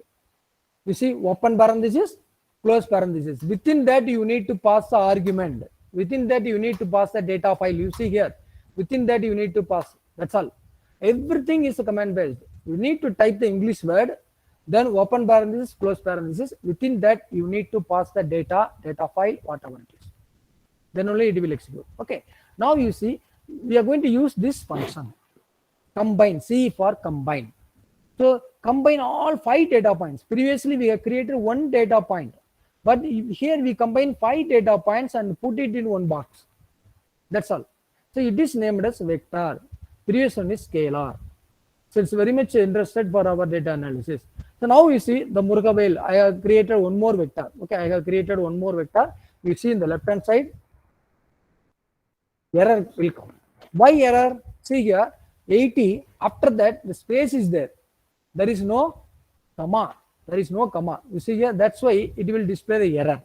You see, open parenthesis, close parenthesis. Within that, you need to pass the argument. Within that, you need to pass the data file. You see here. Within that, you need to pass. That's all. Everything is command based. You need to type the English word, then open parenthesis, close parenthesis. Within that, you need to pass the data file, whatever it is. Then only it will execute. Okay. Now you see, we are going to use this function. Combine. C for combine. So combine all 5 data points. Previously, we have created 1 data point, but here we combine 5 data points and put it in one box. That's all. So it is named as vector. Previous one is scalar. So it's very much interested for our data analysis. So now you see the Murugavel. I have created one more vector. Okay, I have created one more vector. You see in the left hand side, error will come. Why error? See here, 80. After that, the space is there. There is no comma. There is no comma. You see here, that's why it will display the error.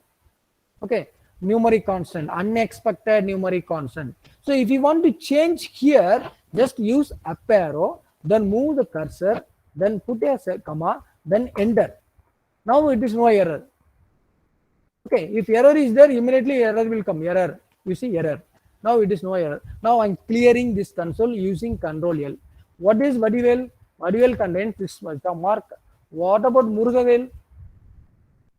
Okay, numeric constant, unexpected numeric constant. So if you want to change here, just use up arrow, then move the cursor, then put a comma, then enter. Now it is no error. Okay, if error is there, immediately error will come. Error. You see error. Now it is no error. Now I'm clearing this console using Control L. What is Vadivel? Vadivel contains this mark. What about Murugavel?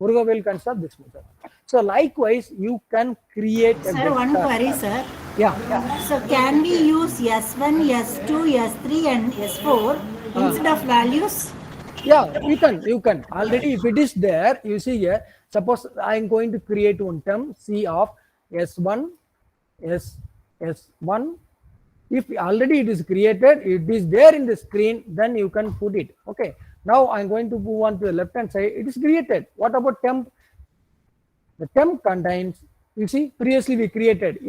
Murugavel contains this method. So likewise, you can create a Sir, one vector. query, sir. Yeah. So can we use S1, S2, S3 and S4 instead of values? Yeah, you can. Already, if it is there, you see here, suppose I am going to create one term C of S1, S1. If already it is created, it is there in the screen, then you can put it. Okay. Now I'm going to move on to the left hand side. It is created. What about temp? The temp contains, you see, previously we created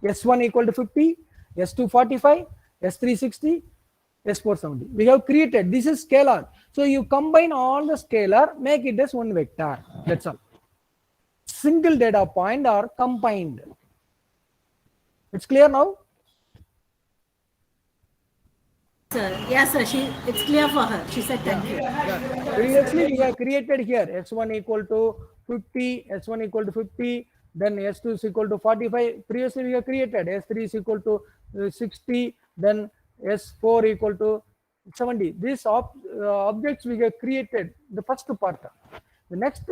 S1 equal to 50, S2 45, S3 60, S4 70. We have created. This is scalar. So you combine all the scalar, make it as one vector. That's all. Single data point are combined. It's clear now? Sir, yes, sir. It's clear for her. She said thank you. Previously we have created here S1 equal to 50, S1 equal to 50, then S2 is equal to 45. Previously we have created S3 is equal to 60, then S4 equal to 70. These objects we have created the first part. The next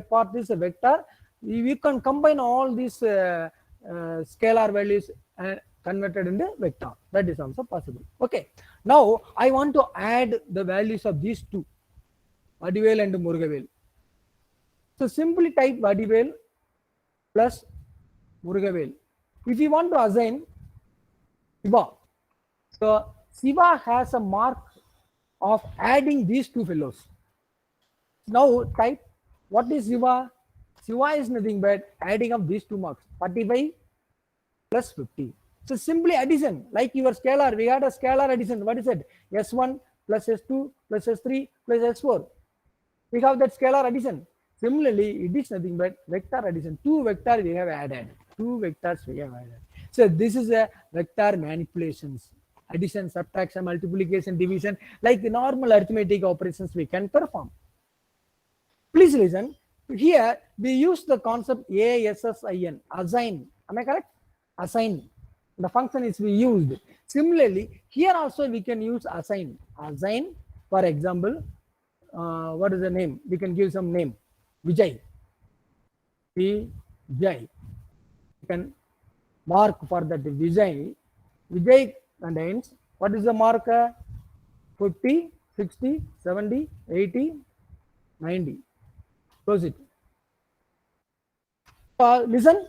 part is a vector. We can combine all these scalar values and converted in the vector. That is also possible. Okay. Now I want to add the values of these two, Vadivel and Murugavel. So simply type Vadivel plus Murugavel. If you want to assign Siva, so Siva has a mark of adding these two fellows. Now type, what is Siva? Siva is nothing but adding up these two marks, 45 plus 50. So simply addition, like your scalar, we had a scalar addition. What is it? S1 plus S2 plus S3 plus S4. We have that scalar addition. Similarly, it is nothing but vector addition. Two vectors we have added. So this is a vector manipulations. Addition, subtraction, multiplication, division, like the normal arithmetic operations we can perform. Please listen. Here we use the concept ASSIN, assign. Am I correct? Assign. The function is we used. Similarly, here also we can use assign. Assign, for example, what is the name? We can give some name. Vijay. Vijay. You can mark for that Vijay. Vijay contains, what is the marker? 50, 60, 70, 80, 90. Close it. Listen,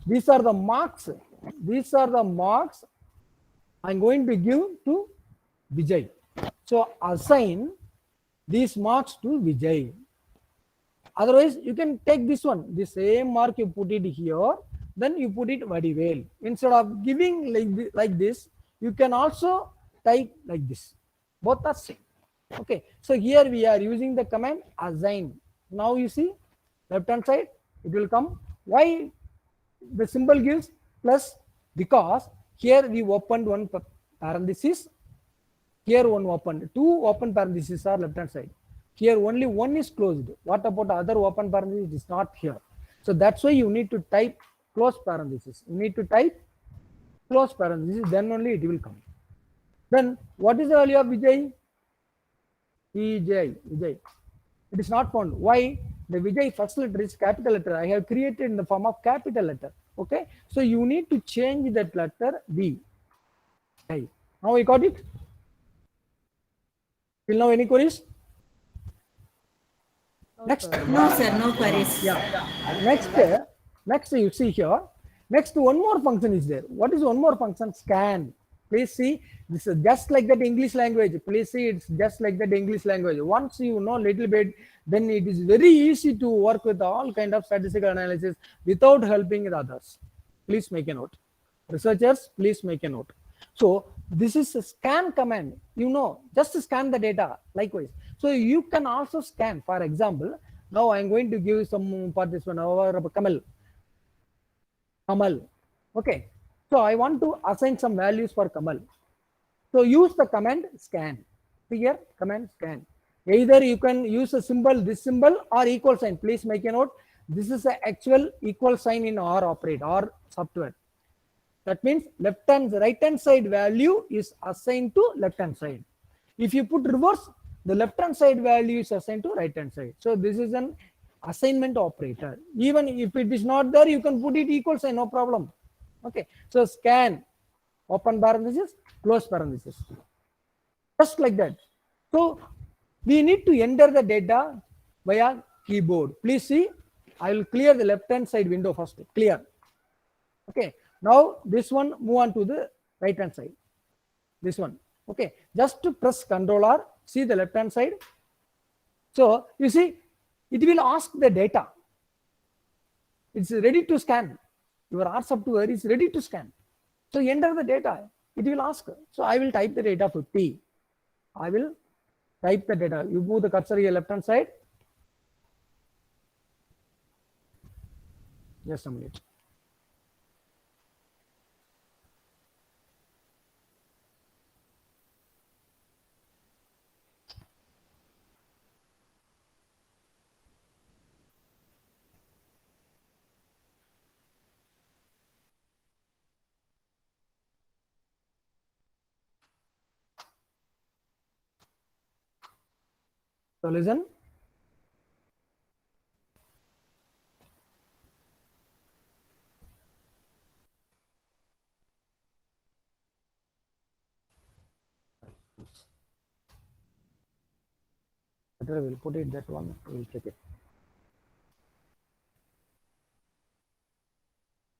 these are the marks. These are the marks I'm going to give to Vijay. So assign these marks to Vijay. Otherwise, you can take this one, the same mark you put it here, then you put it Vadivel. Instead of giving like this, you can also type like this. Both are same. Okay. So here we are using the command assign. Now you see left hand side, it will come. Why the symbol gives plus? Because here we opened one parenthesis, Here one open, two open parentheses are left hand side. Here only one is closed. What about the other open parenthesis? It is not here. So that's why you need to type close parenthesis. You need to type close parenthesis, then only it will come. Then what is the value of Vijay? Vijay. It is not found. Why? The Vijay first letter is capital letter. I have created in the form of capital letter. Okay. So you need to change that letter V. Okay. Now we got it. Till now, any queries? Next. No, sir, no queries. Yeah. Next you see here. Next one more function is there. What is one more function? Scan. Please see, this is just like that English language. Please see, it's just like that English language. Once you know little bit, then it is very easy to work with all kind of statistical analysis without helping the others. Please make a note. Researchers, please make a note. So this is a scan command. You know, just scan the data likewise. So you can also scan. For example, now I am going to give some participant over Kamal. Okay. So I want to assign some values for Kamal. So use the command scan. Here, command scan. Either you can use a symbol, this symbol, or equal sign. Please make a note. This is the actual equal sign in R operate or software. That means right hand side value is assigned to left hand side. If you put reverse, the left hand side value is assigned to right hand side. So this is an assignment operator. Even if it is not there, you can put it equal sign, no problem. Okay, so scan, open parenthesis, close parenthesis, just like that. So we need to enter the data via keyboard. Please see, I will clear the left hand side window first. Clear. Okay, now this one, move on to the right hand side. This one. Okay, just to press Ctrl R, see the left hand side. So you see, it will ask the data. It's ready to scan. Your R software is ready to scan. So enter the data. It will ask. So I will type the data 50. I will type the data. You move the cursor here left hand side. Just a minute. So listen. Better we'll put it that one. We'll check it.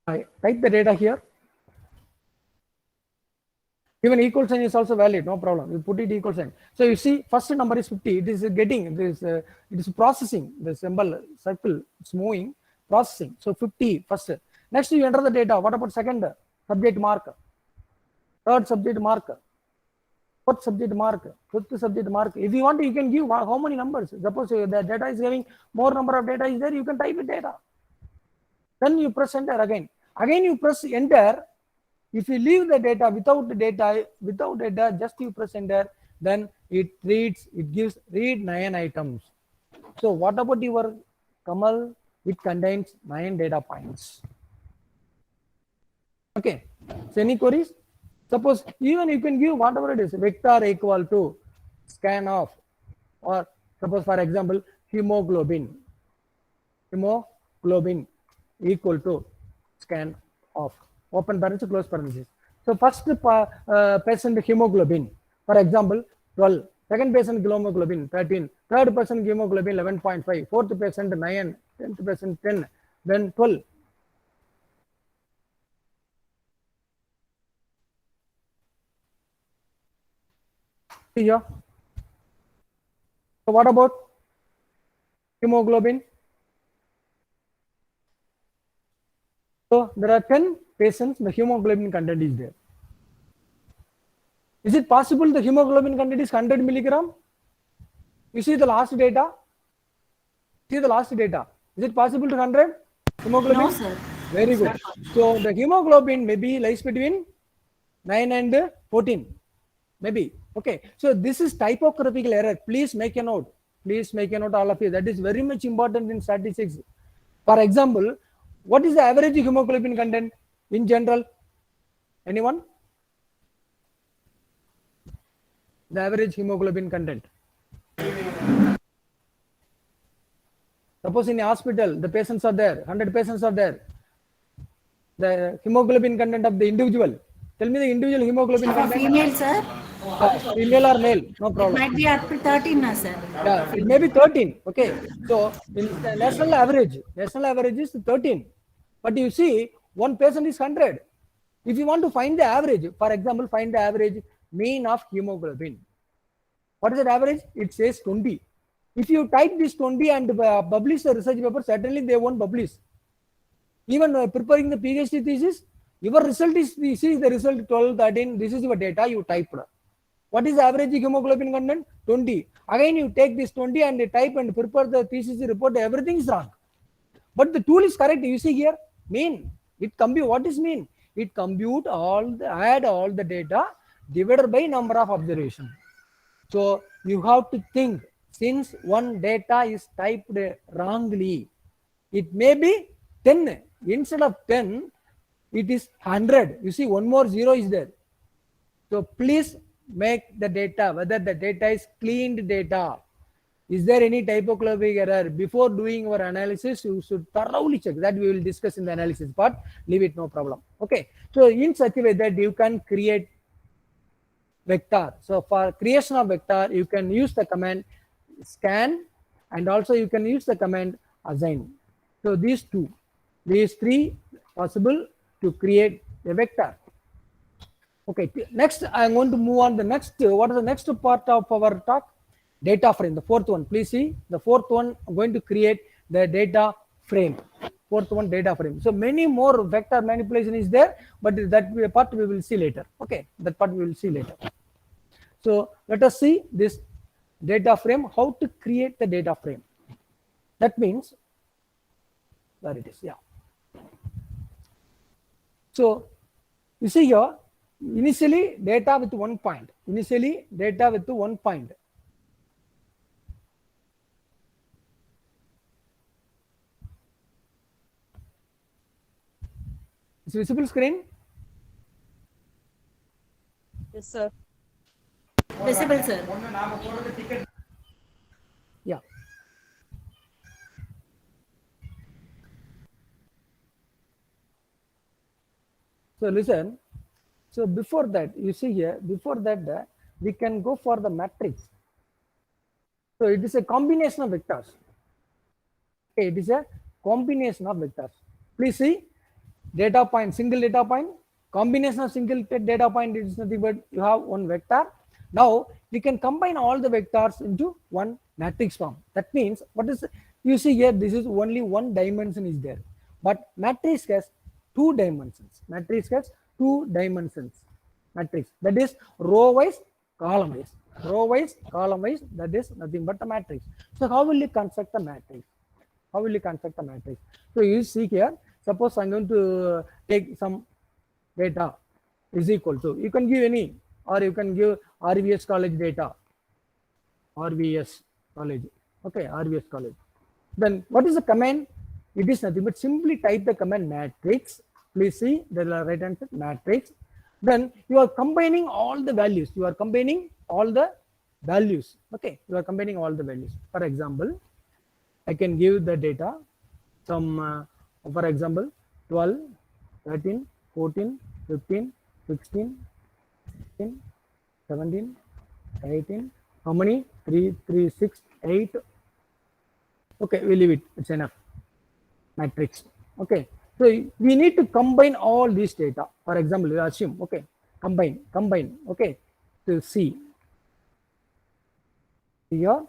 I type the data here. Even equal sign is also valid, no problem. You put it equal sign. So you see, first number is 50. It is getting this. It is processing the symbol circle. It's moving, processing. So 50 first. Next you enter the data. What about second subject mark? Third subject mark. Fourth subject mark. Fifth subject mark. If you want, you can give how many numbers. Suppose the data is giving more number of data is there. You can type it data. Then you press enter again. Again you press enter. If you leave the data without data, just you press enter, then it gives read 9 items. So what about your Kamal? It contains 9 data points. Okay. So any queries? Suppose even you can give whatever it is, vector equal to scan of, or suppose for example, hemoglobin equal to scan of. Open parenthesis, close parenthesis. So first patient hemoglobin, for example, 12. Second patient hemoglobin 13. Third patient hemoglobin 11.5. Fourth patient 9. 10th patient 10. Then 12. See here. So what about hemoglobin? So there are 10 patients, the hemoglobin content is there. Is it possible the hemoglobin content is 100 milligram? You see the last data? See the last data. Is it possible to 100 hemoglobin? No, sir. Very good. So the hemoglobin maybe lies between 9 and 14. maybe. Okay, so this is typographical error. Please make a note. Please make a note, all of you. That is very much important in statistics. For example, what is the average hemoglobin content in general? Anyone? The average hemoglobin content. Suppose in a hospital, the patients are there, 100 patients are there. The hemoglobin content of the individual. Tell me the individual hemoglobin For content. female, sir, Female or male, no it problem. might be up to 13, na, sir. Yeah, it may be 13. Okay, so in the national average is 13. But you see, one patient is 100. If you want to find the average, for example, find the average mean of hemoglobin. What is that average? It says 20. If you type this 20 and publish the research paper, certainly they won't publish. Even preparing the PhD thesis, your result is, this is the result 12, 13, this is your data you typed. What is the average hemoglobin content? 20. Again, you take this 20 and type and prepare the thesis report, everything is wrong. But the tool is correct. You see here, mean. It compute, what is mean? It compute add all the data divided by number of observations. So you have to think, since one data is typed wrongly, it may be 10. Instead of 10, it is 100. You see, one more zero is there. So please make the data, whether the data is cleaned data. Is there any typographic error? Before doing your analysis, you should thoroughly check. That we will discuss in the analysis part. Leave it, no problem. Okay. So in such a way that you can create vector. So for creation of vector, you can use the command scan, and also you can use the command assign. So these three possible to create a vector. Okay, next I'm going to move on the next. What is the next part of our talk? Data frame, the fourth one. Please see the fourth one. I'm going to create the data frame. Fourth one, data frame. So many more vector manipulation is there, but that part we will see later. Okay, that part we will see later. So let us see this data frame, how to create the data frame. That means, there it is, yeah. So you see here, initially data with 1 point. Initially data with 1 point. Is visible screen? Yes, sir. Visible, sir. Yeah. So listen. So before that, you see here, before that, we can go for the matrix. So it is a combination of vectors. Okay, it is a combination of vectors. Please see, data point, single data point, combination of single data point is nothing but you have one vector. Now we can combine all the vectors into one matrix form. That means, what is, you see here, this is only one dimension is there, but matrix has 2 dimensions. Matrix has 2 dimensions. Matrix, that is row wise, column wise. Row wise, column wise, that is nothing but a matrix. So how will you construct a matrix? How will you construct a matrix? So you see here, suppose I'm going to take some data is equal to, you can give any, or you can give RVS college data. RVS college. Okay, RVS college. Then what is the command? It is nothing but simply type the command matrix. Please see the right answer, matrix. Then you are combining all the values. You are combining all the values. Okay, you are combining all the values. For example, I can give the data some, for example, 12, 13, 14, 15, 16, 16, 17, 18. How many? 3, 3, 6, 8. Okay, we leave it. It's enough. Matrix. Okay. So we need to combine all these data. For example, we assume, okay, combine, okay, to see. Here,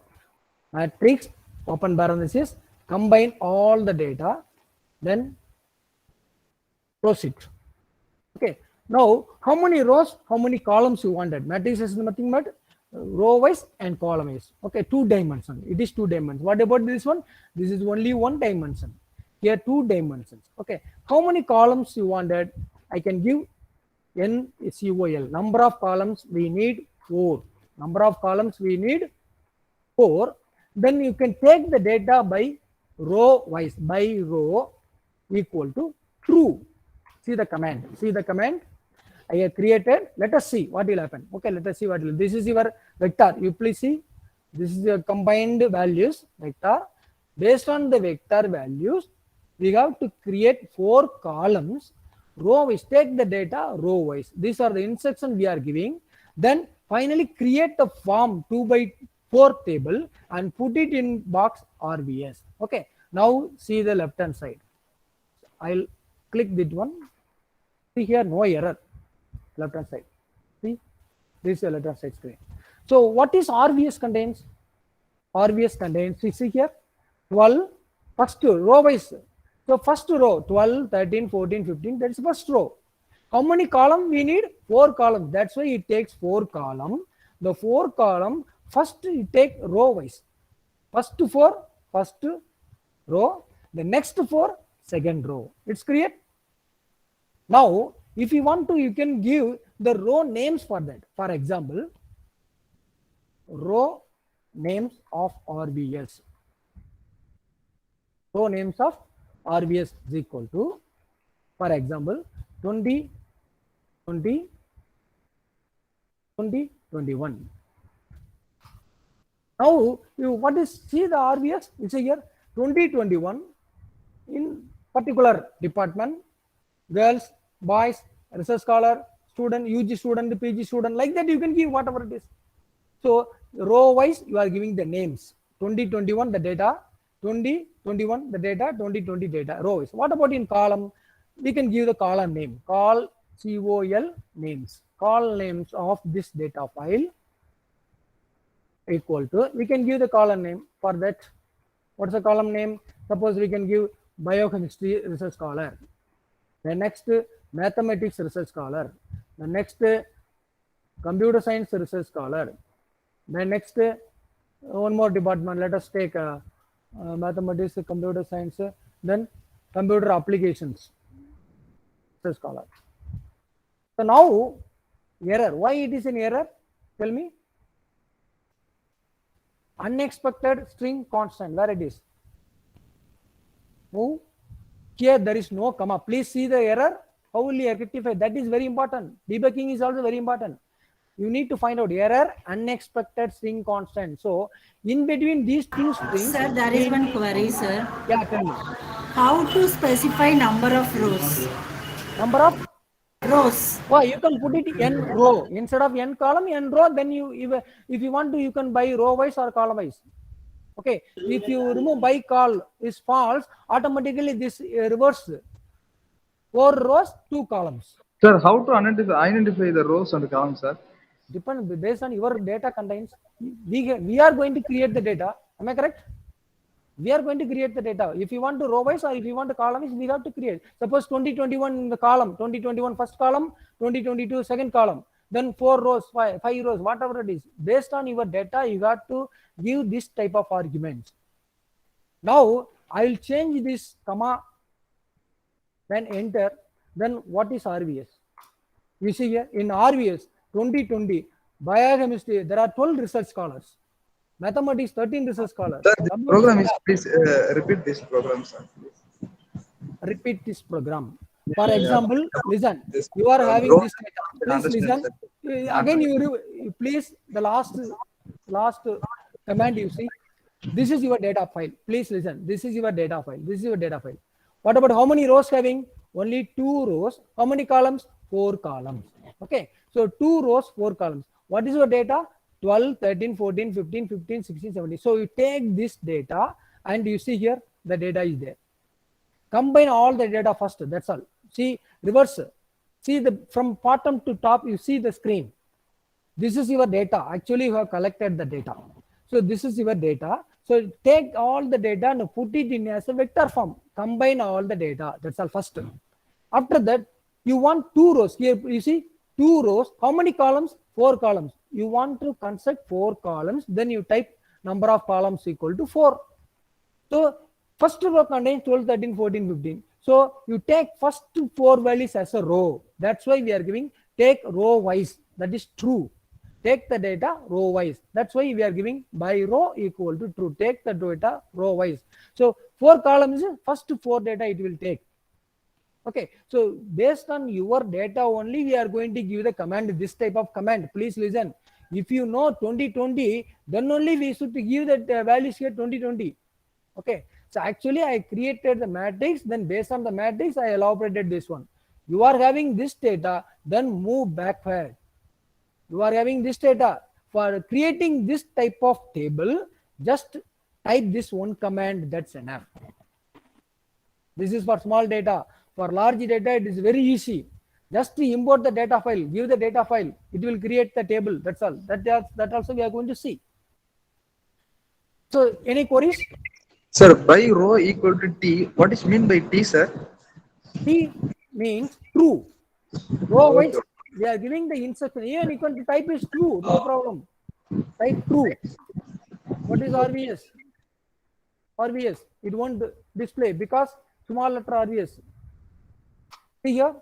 matrix, open parenthesis, combine all the data, then proceed. Okay. Now, how many rows, how many columns you wanted? Matrix is nothing but row wise and column wise. Okay, 2 dimensions. It is 2 dimensions. What about this one? This is only 1 dimension. Here 2 dimensions. Okay, how many columns you wanted? I can give NCOL, number of columns we need 4. Number of columns we need 4. Then you can take the data by row wise, by row equal to true. See the command. See the command I have created. Let us see what will happen. Okay, let us see what will. This is your vector. You please see. This is your combined values vector. Based on the vector values, we have to create 4 columns. Row wise, take the data row wise. These are the instructions we are giving. Then finally create the form 2 by 4 table and put it in box RVS. Okay. Now see the left hand side. I'll click that one. See here, no error. Left hand side. See, this is the left hand side screen. So what is RVS contains? RVS contains, see here, 12, first row wise. So first row, 12, 13, 14, 15, that is first row. How many columns we need? 4 columns. That's why it takes 4 columns. The 4 column, first you take row wise. First 4, first row. The next 4, second row. It's clear? Now, if you want to, you can give the row names for that. For example, row names of RVS. Row names of RVS is equal to, for example, 20, 20, 20, 21. Now, you what is, see the RVS? It's here 2021 in particular department, girls, boys, research scholar, student, UG student, PG student, like that you can give whatever it is. So row wise you are giving the names. 2021 the data, 2021 the data, 2020 data, row wise. What about in column? We can give the column name. Col names. Call names of this data file equal to, we can give the column name for that. What's the column name? Suppose we can give biochemistry research scholar. The next mathematics research scholar. The next computer science research scholar. The next one more department. Let us take mathematics, computer science, then computer applications research scholar. So now error. Why it is an error? Tell me. Unexpected string constant. Where it is? Move. Here there is no comma. Please see the error. How will you rectify? That is very important. Debugging is also very important. You need to find out error, unexpected string constant. So in between these two strings. Sir, there is one query, sir. Yeah, tell me. How to specify number of rows? Number of Rows. Why you can put it n row instead of n column, n row. Then if you want to, you can buy row wise or column wise. Okay. If you remove by call is false, automatically this reverse. 4 rows, 2 columns. Sir, how to identify the rows and columns, sir? Depend based on your data contains. We are going to create the data. Am I correct? We are going to create the data. If you want to row wise or if you want to column wise, we have to create. Suppose 2021 in the column, 2021 first column, 2022 second column, then 4 rows, 5 rows, whatever it is. Based on your data, you got to give this type of arguments. Now I will change this comma, then enter. Then what is RVS? You see here in RVS 2020 biochemistry there are 12 research scholars. Mathematics 13 research scholars. Sir, this program is, please repeat this program, sir. Repeat this program. Yeah, For yeah. example, listen. This You are having row- this data. Please listen. Again, you please the last command you see. This is your data file. Please listen. This is your data file. This is your data file. What about how many rows having? Only 2 rows. How many columns? 4 columns. Okay. So 2 rows, 4 columns. What is your data? 12, 13, 14, 15, 15, 16, 17. So you take this data and you see here the data is there. Combine all the data first. That's all. See reverse. See the from bottom to top. You see the screen. This is your data. Actually, you have collected the data. So this is your data. So take all the data and put it in as a vector form. Combine all the data. That's all first. After that, you want 2 rows. Here you see 2 rows. How many columns? 4 columns. You want to construct 4 columns. Then you type number of columns equal to 4. So first row contains 12, 13, 14, 15. So you take first 4 values as a row. That's why we are giving take row wise. That is true. Take the data row wise. That's why we are giving by row equal to true. Take the data row wise. So 4 columns, first 4 data it will take. Okay, so based on your data only, we are going to give the command, this type of command. Please listen. If you know 2020, then only we should give that values here 2020. Okay, so actually I created the matrix, then based on the matrix, I elaborated this one. You are having this data, then move backward. You are having this data. For creating this type of table, just type this one command, that's enough. This is for small data. For large data, it is very easy. Just to import the data file, give the data file, it will create the table. That's all. That also we are going to see. So, any queries? Sir, by row equal to T, what is mean by T, sir? T means true. Row wise, we are giving the instruction. Even you can type is true, no problem. Type true. What is RVS? RVS, it won't display because small letter RVS. See here,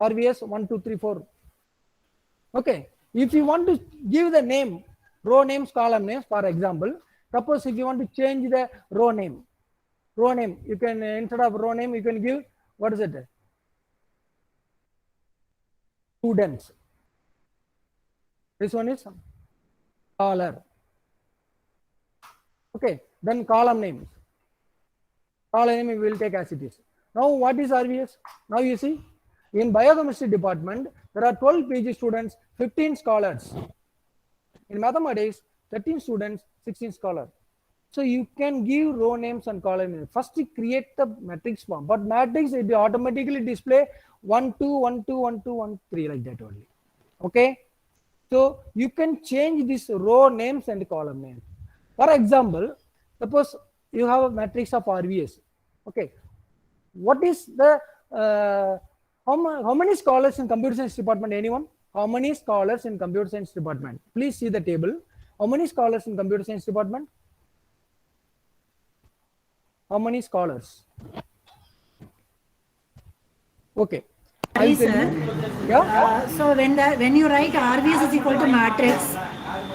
RVS 1, 2, 3, 4. Okay, if you want to give the name, row names, column names, for example, suppose if you want to change the row name, you can, instead of row name, you can give, what is it? Students. This one is scholar. Okay, then column names. Column name we will take as it is. Now what is RVS? Now you see, in biochemistry department, there are 12 PG students, 15 scholars. In mathematics, 13 students, 16 scholars. So you can give row names and column names. First create the matrix form, but matrix it will automatically display 1, 2, 1, 2, 1, 2, 1, 3 like that only. Okay. So you can change this row names and column names. For example, suppose you have a matrix of RVS. Okay. What is the how many scholars in computer science department? Anyone? How many scholars in computer science department? Please see the table. How many scholars in computer science department? How many scholars? Okay. Sorry, I'll tell sir. you. Yeah. So when you write RVS is equal to matrix,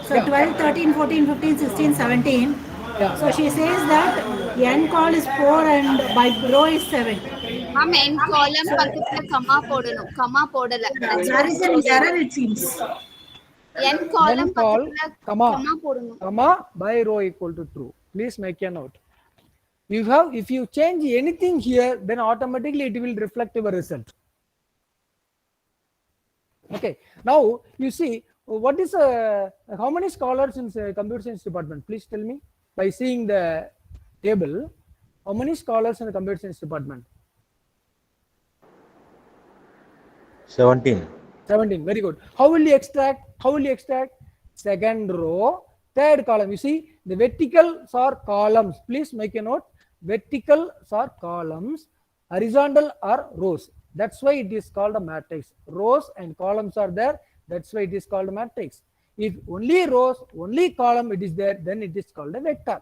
so Yeah. 12, 13, 14, 15, 16, 17. Yeah. So she says that n call is 4 and by row is 7. Ma'am, n column பக்கத்துல comma போடணும். Comma போடல. That's There is an error it seems. n column Then call பக்கத்துல comma போடணும். comma by row equal to true. Please make a note. If you change anything here, then automatically it will reflect your result. Okay. Now you see what is how many scholars in computer science department? Please tell me by seeing the table. How many scholars in the computer science department? 17. 17. Very good. How will you extract? Second row, third column. You see the verticals are columns. Please make a note. Verticals are columns, horizontal are rows. That's why it is called a matrix. Rows and columns are there. That's why it is called a matrix. If only rows, only column it is there, then it is called a vector.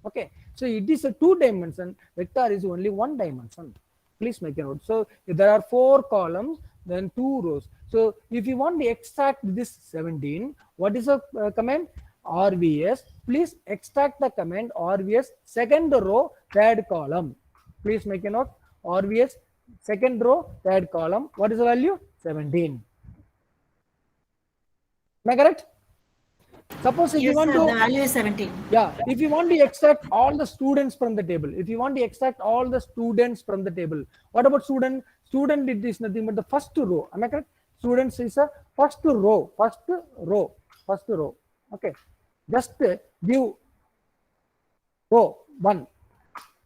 Okay. So it is a 2 dimension. Vector is only 1 dimension. Please make a note. So if there are 4 columns, then 2 rows. So if you want to extract this 17, what is the command? RVS. Please extract the command RVS second row, third column. Please make a note. RVS second row, third column. What is the value? 17. Am I correct? Suppose if Yes, you want sir, to, the value is 17. yeah, if you want to extract all the students from the table, what about student? Student, it is nothing but the first row. Am I correct? Students is a first row. Okay. Just give row 1.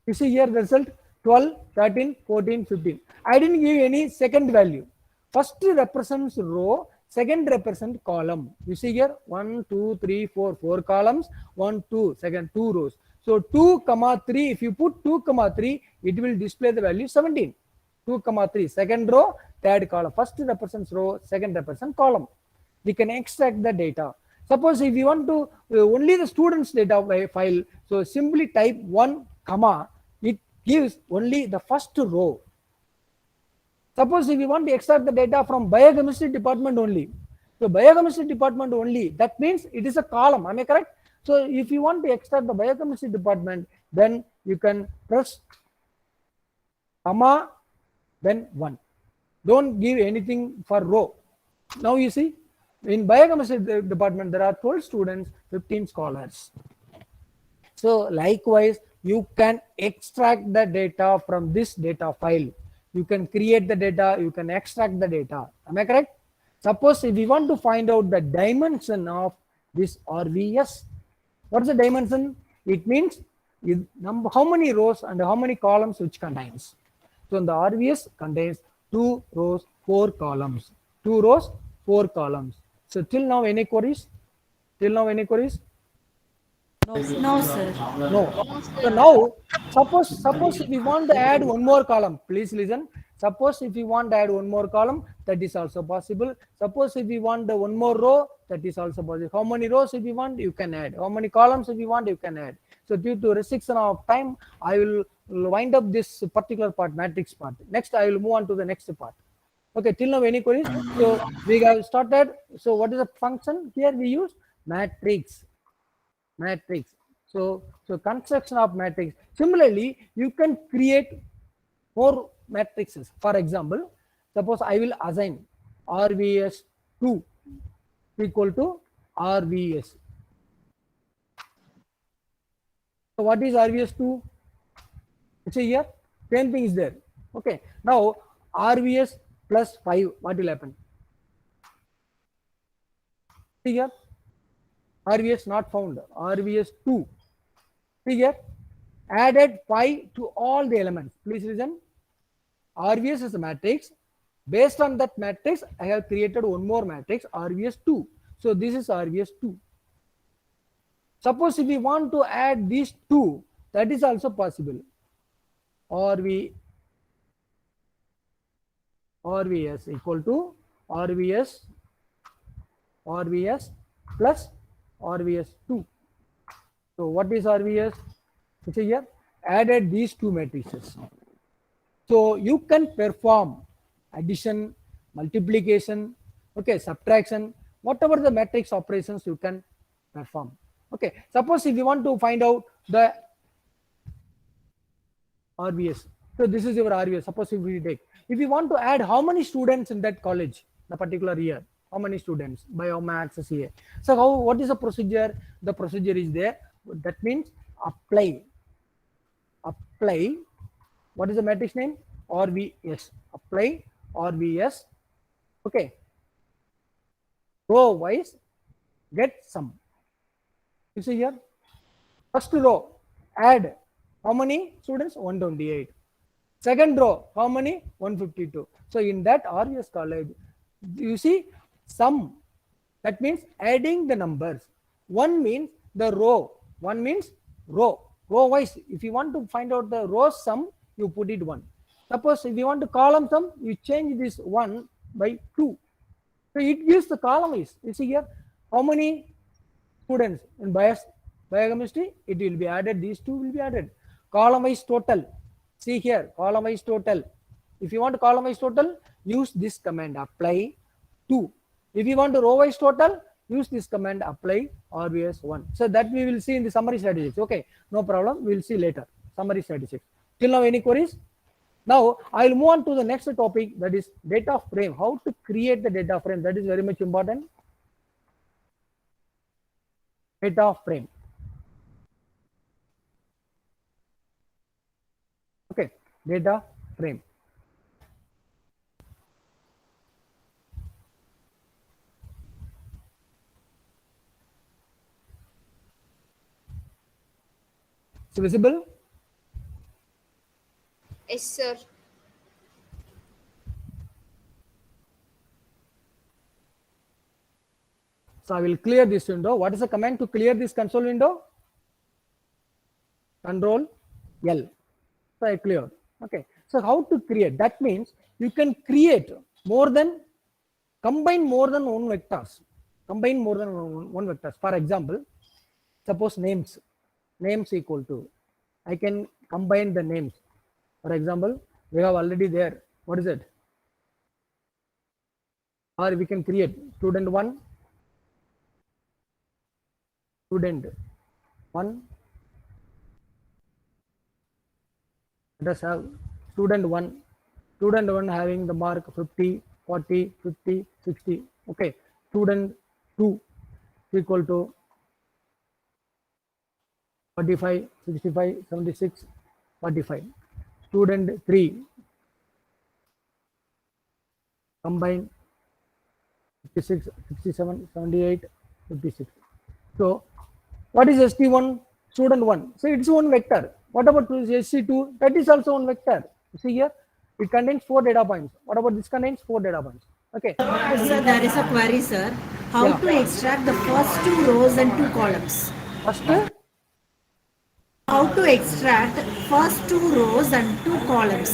You see here the result 12, 13, 14, 15. I didn't give any second value. First represents row, second represents column. You see here 1, 2, 3, 4, 4 columns, 1, 2, second 2 rows. So 2, 3, if you put 2, 3, it will display the value 17. 2, 3, second row, third column. First represents row, second represents column. We can extract the data. Suppose if you want to only the students data file, so simply type 1, it gives only the first row. Suppose if you want to extract the data from biochemistry department only, so biochemistry department only, that means it is a column. Am I correct? So if you want to extract the biochemistry department, then you can press comma, then 1. Don't give anything for row. Now you see, in biochemistry department, there are 12 students, 15 scholars. So likewise, you can extract the data from this data file. You can create the data, you can extract the data. Am I correct? Suppose if we want to find out the dimension of this RVS, what is the dimension? It means how many rows and how many columns which contains. So the RVS contains 2 rows, 4 columns. 2 rows, 4 columns. So till now any queries? Till now any queries? No, sir. No. So now, suppose if we want to add one more column, please listen. Suppose if we want to add one more column, that is also possible. Suppose if we want one more row, that is also possible. How many rows if you want, you can add. How many columns if you want, you can add. So due to restriction of time, I will wind up this particular part, matrix part. Next, I will move on to the next part. Okay, till now any queries? So we have started. So what is the function? Here we use matrix. So construction of matrix. Similarly, you can create more matrices. For example, suppose I will assign RVS2 equal to RVS. So what is RVS2? It's a here. Same thing is there. Okay. Now RVS plus 5. What will happen? See here. RVS not found, RVS 2. See here, added 5 to all the elements. Please listen. RVS is a matrix. Based on that matrix, I have created one more matrix, RVS 2. So this is RVS 2. Suppose if we want to add these 2, that is also possible. RVS equal to RVS plus RVS2. So what is RVS? It's here, added these 2 matrices. So you can perform addition, multiplication, okay, subtraction, whatever the matrix operations you can perform. Okay, suppose if you want to find out the RVS, so this is your RVS. Suppose if we take, if you want to add how many students in that college, the particular year, how many students, bio, maths, CA. So what is the procedure? The procedure is there. That means apply. What is the matrix name? RVS. Apply RVS. Okay. Row wise, get sum. You see here. First row, add how many students? 128. Second row, how many? 152. So in that RVS college, you see sum. That means adding the numbers. One means the row. One means row. Row wise, if you want to find out the row sum, you put it 1. Suppose if you want to column sum, you change this 1 by 2. So it gives the column wise. You see here, how many students in biochemistry? It will be added. These 2 will be added. Column wise total. See here, column wise total. If you want to column wise total, use this command, apply 2. If you want to row wise total, use this command, apply RVS1. So that we will see in the summary statistics. Okay, no problem. We will see later. Summary statistics. Till now, any queries? Now, I will move on to the next topic, that is data frame. How to create the data frame. That is very much important. Data frame. Okay, data frame. It's visible? Yes, sir. So I will clear this window. What is the command to clear this console window? Control L. So I cleared. Okay. So how to create? That means you can create combine more than one vectors. Combine more than one vectors. For example, suppose names equal to, I can combine the names. For example, we have already there. What is it? or we can create student 1, student 1. Let us have student 1 having the mark 50, 40, 50, 60. Okay, student 2 equal to 45, 65, 76, 45. Student 3 combine 56, 67, 78, 56. So what is ST1? Student 1. So it's one vector. What about SC2? That is also one vector. You see here, it contains 4 data points. What about this contains 4 data points? Okay. Sir, there is a query, sir. How Yeah. to extract the first 2 rows and 2 columns? First, How to extract first 2 rows and 2 columns?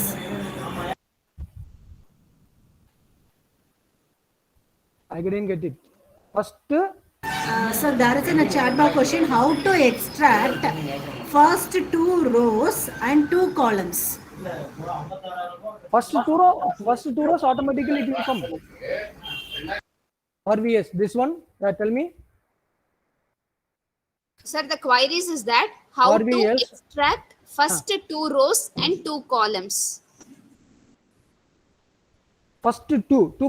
I didn't get it. First, So there is in a chat box question how to extract first 2 rows and 2 columns. first two rows automatically it will come. RVS, this one, tell me. Sir, the queries is that how to RVS. extract first 2 rows and 2 columns. First two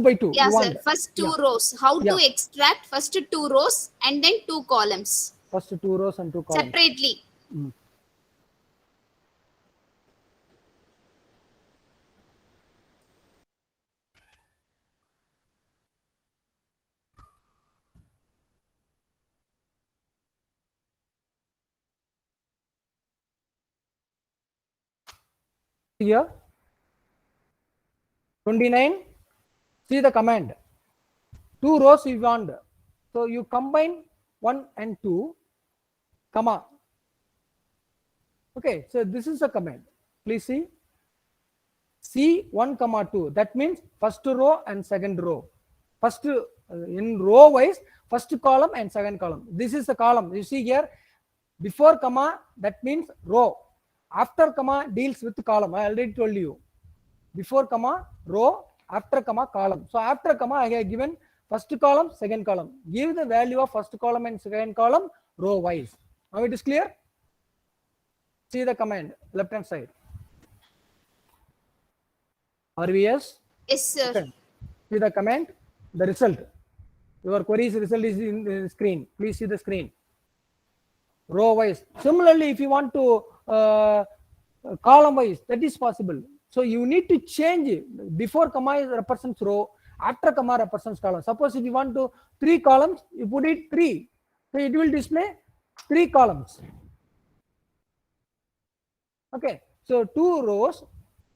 by two. Yeah, you sir. want. First 2 rows. How to Yeah. extract first 2 rows and then 2 columns First 2 rows and 2 columns. separately. Here 29, see the command, 2 rows you want, so you combine 1 and 2 comma. Okay, so this is the command, please see C1 comma 2, that means first row and second row, first in row wise first column and second column. This is the column, you see here, before comma that means row, after comma deals with column. I already told you, before comma row, after comma column. So after comma I have given first column, second column. Give the value of first column and second column row wise. Now it is clear. See the command left hand side. RVS. Yes, sir. Okay. See the command, the result. Your query's result is in the screen. Please see the screen. Row wise. Similarly, if you want to column wise, that is possible. So you need to change it. Before comma represents row, after comma represents column. Suppose if you want to 3 columns, you put it 3. So it will display 3 columns. Okay. So 2 rows.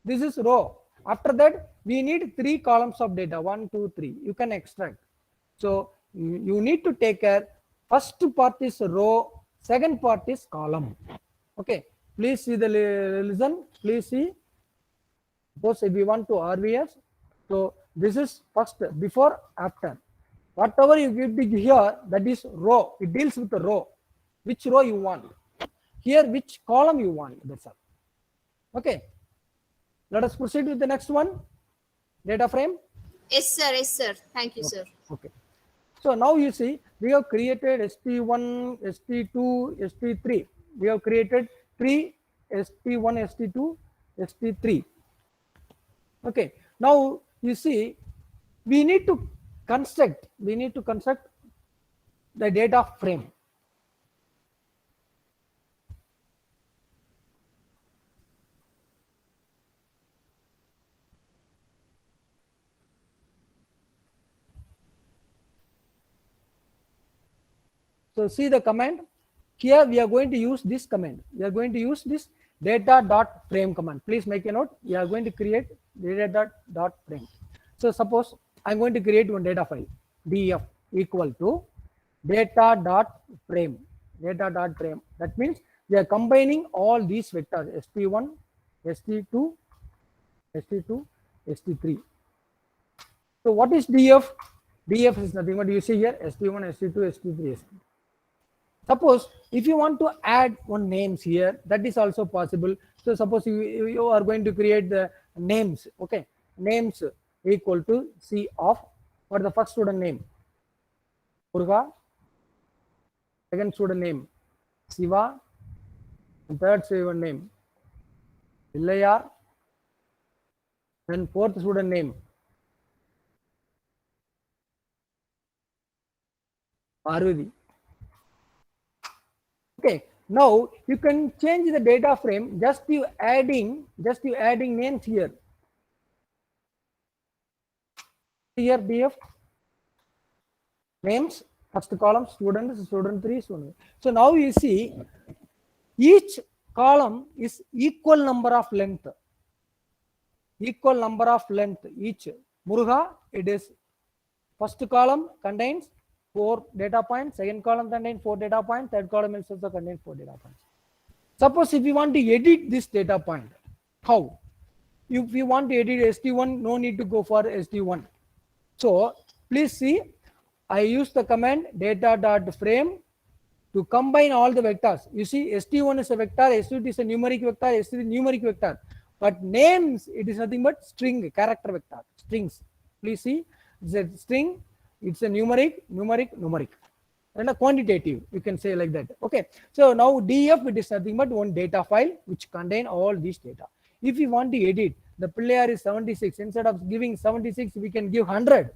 This is row. After that, we need 3 columns of data. 1, 2, 3. You can extract. So you need to take care. First part is row. Second part is column. Okay. Please see the listen. Please see. Suppose if we want to RVS, so this is first, before, after. Whatever you give here, that is row. It deals with the row. Which row you want. Here, which column you want. That's all. Okay. Let us proceed with the next one. Data frame. Yes, sir. Yes, sir. Thank you, sir. Okay. So now you see, we have created ST1, ST2, ST3. We have created 3 ST1, ST2, ST3. Okay. Now you see, we need to construct the data frame. So see the command. Here we are going to use this command. We are going to use this data.frame command. Please make a note. We are going to create data.frame. So suppose I'm going to create one data file, df equal to data.frame. Data.frame. That means we are combining all these vectors st1, st2, st2, st3. So what is df? df is nothing but you see here st1, st2, st3, st3. Suppose if you want to add one names here, that is also possible. So suppose you are going to create the names. Okay, names equal to C of What is the first student name? Muruga. Second student name, Siva. And third student name, Illayar. Then fourth student name, Parvati. Okay, now you can change the data frame just you adding names here. Here DF names, first column student 3 student. So now you see each column is equal number of length. Equal number of length each. Muruga, it is first column contains 4 data points, second column contains 4 data points, third column also contains 4 data points. Suppose if you want to edit this data point, how? If you want to edit ST1, no need to go for ST1. So please see, I use the command data.frame to combine all the vectors. You see, ST1 is a vector, ST2 is a numeric vector, ST3 numeric vector. But names, it is nothing but string, character vector, strings. Please see, it's a string, it's a numeric, and a quantitative, you can say like that. Okay, so now DF, it is nothing but one data file which contain all these data. If you want to edit, the player is 76. Instead of giving 76, we can give 100.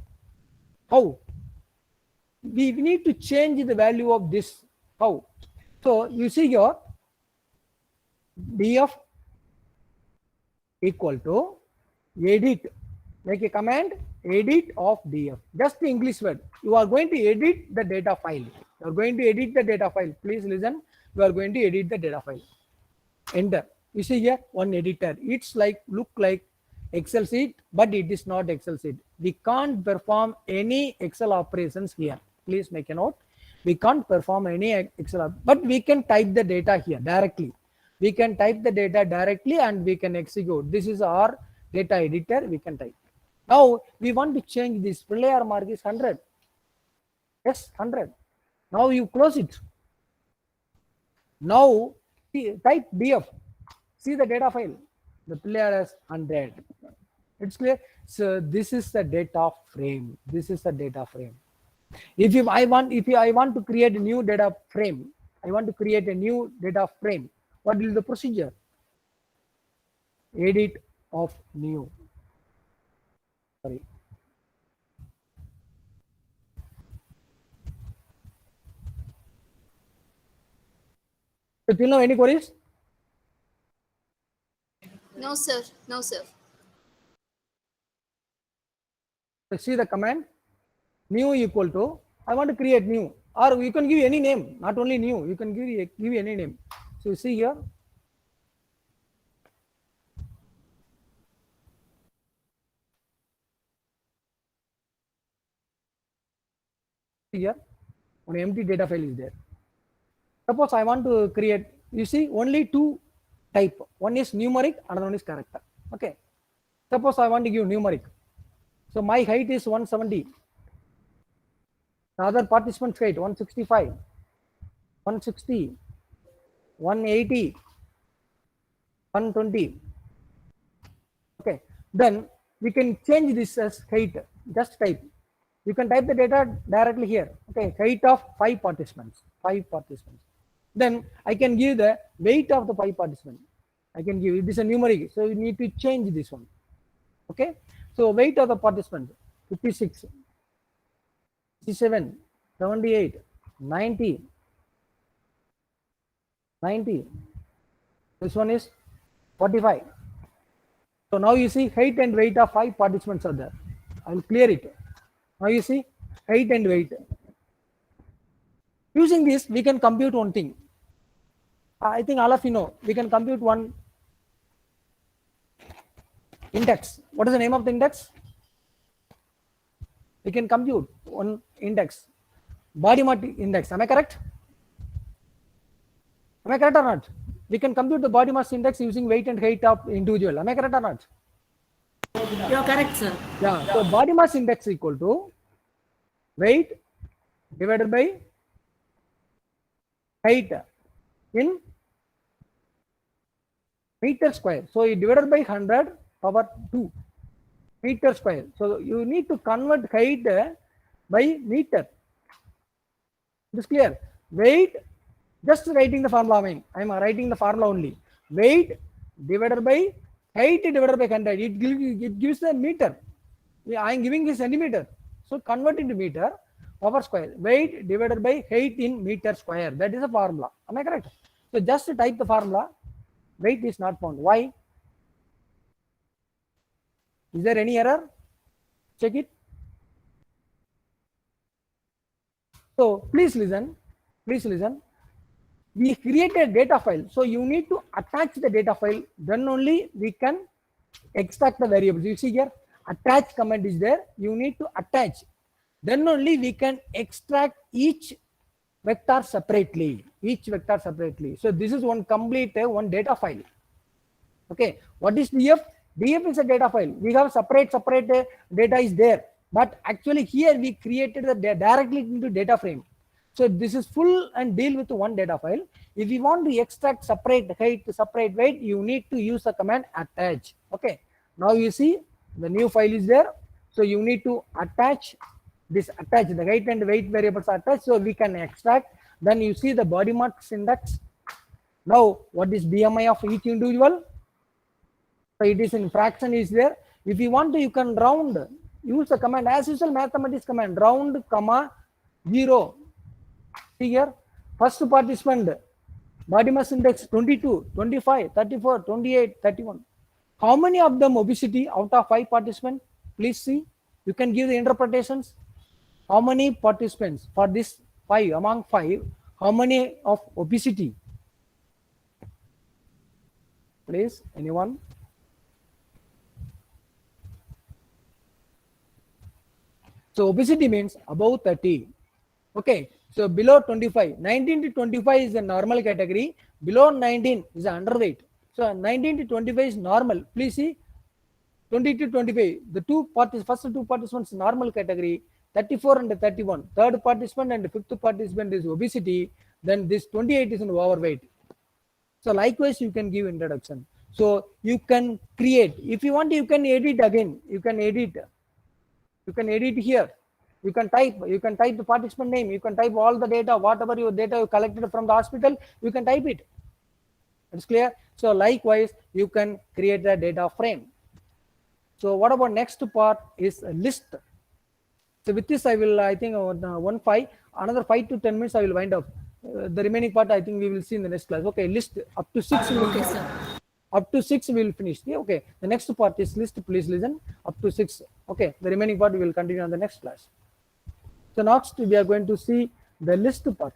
How? We need to change the value of this. How? So you see here, DF equal to edit. Make a command, edit of DF. Just the English word. You are going to edit the data file. You are going to edit the data file. Please listen. You are going to edit the data file. Enter. You see here, one editor. It's like, look like Excel sheet, but it is not Excel sheet. We can't perform any Excel operations here. Please make a note. We can't perform any Excel, but we can type the data here directly. We can type the data directly and we can execute. This is our data editor. We can type. Now we want to change this. Player mark is 100. Yes, 100. Now you close it. Now type DF. See the data file. The player has 100. It's clear. So this is the data frame. This is the data frame. If I want to create a new data frame, what will be the procedure? Edit of new. Sorry. So till now, any queries? No, sir. No, sir. See the command, new equal to, I want to create new, or you can give any name, not only new, you can give any name. So you see here, one empty data file is there. Suppose I want to create, you see only two type, one is numeric, another one is character. Okay, suppose I want to give numeric. So my height is 170. The other participant's height 165, 160, 180, 120. Okay, then we can change this as height. Just type. You can type the data directly here. Okay, height of 5 participants. Then I can give the weight of the 5 participants. I can give it is a numeric, so you need to change this one. Okay, so weight of the participant 56, 67, 78, 90, 90. This one is 45. So now you see height and weight of 5 participants are there. I will clear it. Now you see height and weight. Using this, we can compute one thing. I think all of you know, we can compute one index. What is the name of the index? We can compute one index. Body mass index. Am I correct? Am I correct or not? We can compute the body mass index using weight and height of individual. Am I correct or not? You are correct, sir. Yeah. So body mass index equal to weight divided by height in meter square. So you divided by 100 power 2. meter square. So you need to convert height by meter. It is clear. Weight, just writing the formula. I am writing the formula only. Weight divided by height divided by 100. It gives the meter. I am giving a centimeter. So convert into meter, power square. Weight divided by height in meter square. That is the formula. Am I correct? So just type the formula. Weight is not found. Why? Is there any error? Check it. So please listen. Please listen. We create a data file. So you need to attach the data file. Then only we can extract the variables. You see here, attach command is there. You need to attach. Then only we can extract each vector separately. Each vector separately. So this is one complete one data file. Okay. What is DF? DF is a data file. We have separate data is there. But actually here we created the directly into data frame. So this is full and deal with one data file. If you want to extract separate height, separate weight, you need to use the command attach. Okay. Now you see the new file is there. So you need to attach this, attach the height and weight variables are attached. So we can extract. Then you see the body mass index. Now what is BMI of each individual? So it is in fraction is there. If you want to, you can round. Use the command as usual mathematics command round comma 0. See here, first participant body mass index 22, 25, 34, 28, 31. How many of them obesity out of 5 participants? Please see. You can give the interpretations. How many participants for this 5 among 5? How many of obesity? Please, anyone? So obesity means above 30. Okay. So below 25, 19 to 25 is a normal category. Below 19 is underweight. So 19 to 25 is normal. Please see 20 to 25. The first two participants normal category. 34 and 31. Third participant and fifth participant is obesity. Then this 28 is an overweight. So likewise you can give introduction. So you can create. If you want, you can edit again. You can edit. You can edit here. You can type the participant name. You can type all the data, whatever your data you collected from the hospital, you can type it. It's clear. So likewise, you can create the data frame. So what about next part is a list. So with this, I will, I think another 5 to 10 minutes, I will wind up. The remaining part, I think we will see in the next class. Okay, list up to 6. Okay, sir. Up to 6 we will finish. Yeah, okay. The next part is list. Please listen. Up to 6. Okay. The remaining part we will continue on the next class. So next we are going to see the list part.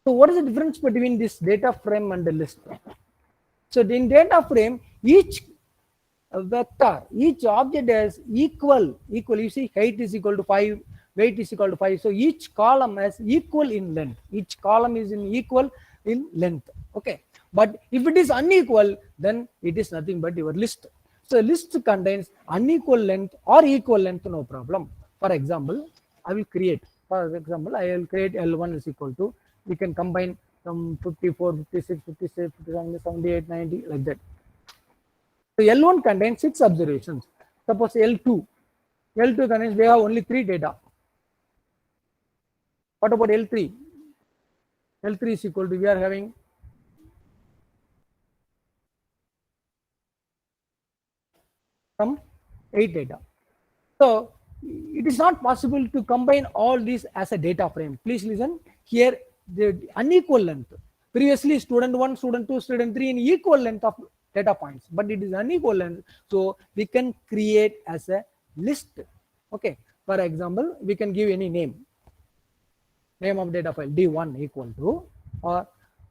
So what is the difference between this data frame and the list? So in data frame, each vector, each object is equal. You see, height is equal to 5, weight is equal to 5. So each column is equal in length. Each column is equal in length. Okay. But if it is unequal, then it is nothing but your list. So list contains unequal length or equal length, no problem. For example, I will create. For example, I will create L1 is equal to, we can combine some 54, 56, 57, 57, 78, 90, like that. So L1 contains 6 observations. Suppose L2 contains, we have only 3 data. What about L3? L3 is equal to, we are having some 8 data. So it is not possible to combine all these as a data frame. Please listen. Here the unequal length. Previously student 1, student 2, student 3 in equal length of data points, but it is unequal length. So we can create as a list. Okay. For example, we can give any name. Name of data file D1 equal to, or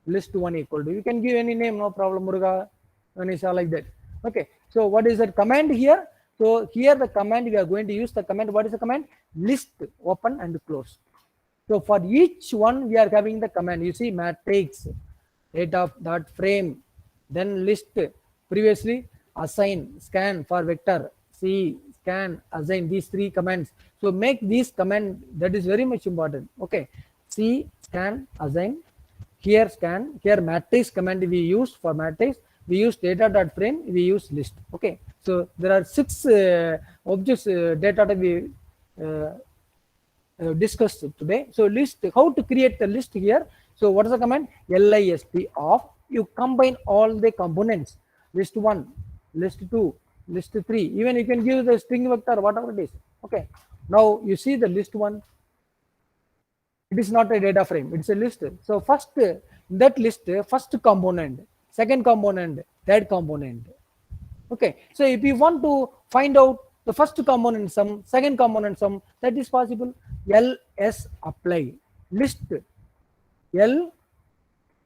list 1 equal to. You can give any name, no problem. Muruga, Ganesha, like that. Okay. So what is that command here? So here the command we are going to use the command. What is the command? List, open and close. So for each one we are having the command. You see matrix, data dot frame, then list. Previously assign, scan for vector, see, scan, assign, these 3 commands. So make these command, that is very much important. Okay. See, scan, assign. Here scan, here matrix command we use for matrix. We use data dot frame, we use list. Okay. So there are 6 objects data to be discussed today. So list, how to create the list here. So what is the command? List of, you combine all the components, list 1, list 2, list 3, even you can give the string vector, whatever it is. Okay, now you see the list 1, it is not a data frame, it's a list. So first that list, first component, second component, third component. Okay, so if you want to find out the first component sum, second component sum, that is possible. ls apply, list l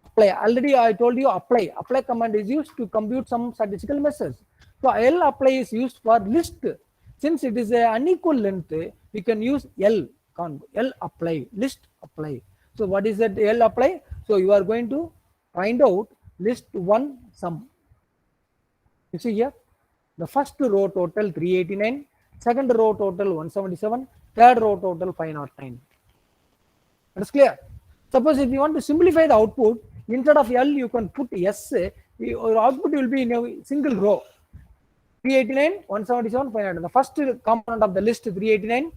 apply. Already I told you apply. Apply command is used to compute some statistical measures. So l apply is used for list. Since it is a unequal length, we can use l apply, list apply. So what is that l apply? So you are going to find out list 1 sum. You see here, the first row total 389, second row total 177, third row total 509. That's clear. Suppose if you want to simplify the output, instead of L you can put S, your output will be in a single row. 389, 177, 500. The first component of the list 389,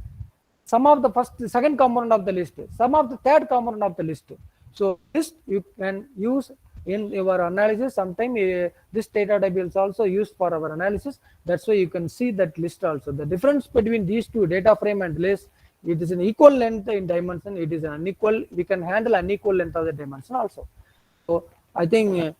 sum of the second component of the list, sum of the third component of the list. So this you can use in your analysis. Sometime this data type is also used for our analysis. That's why you can see that list also. The difference between these two, data frame and list, it is an equal length in dimension. It is an unequal. We can handle unequal length of the dimension also. So I think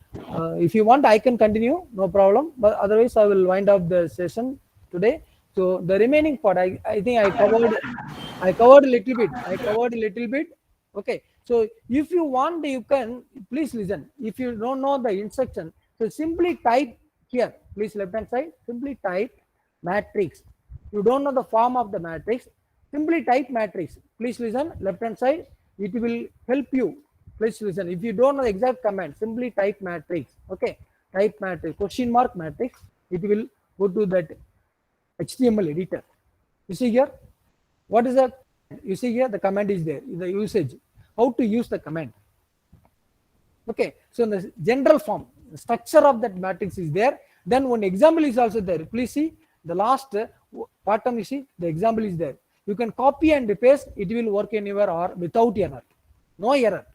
if you want, I can continue, no problem. But otherwise, I will wind up the session today. So the remaining part, I think I covered a little bit. Okay. So if you want, you can please listen. If you don't know the instruction, so simply type here. Please left hand side. Simply type matrix. You don't know the form of the matrix. Simply type matrix. Please listen. Left hand side. It will help you. Please listen. If you don't know the exact command, simply type matrix. Okay. Type matrix. Question mark matrix. It will go to that HTML editor. You see here. What is that? You see here the command is there. The usage. How to use the command. Okay, so in the general form, the structure of that matrix is there. Then one example is also there. Please see the last bottom, you see the example is there. You can copy and paste, it will work anywhere or without error. No error.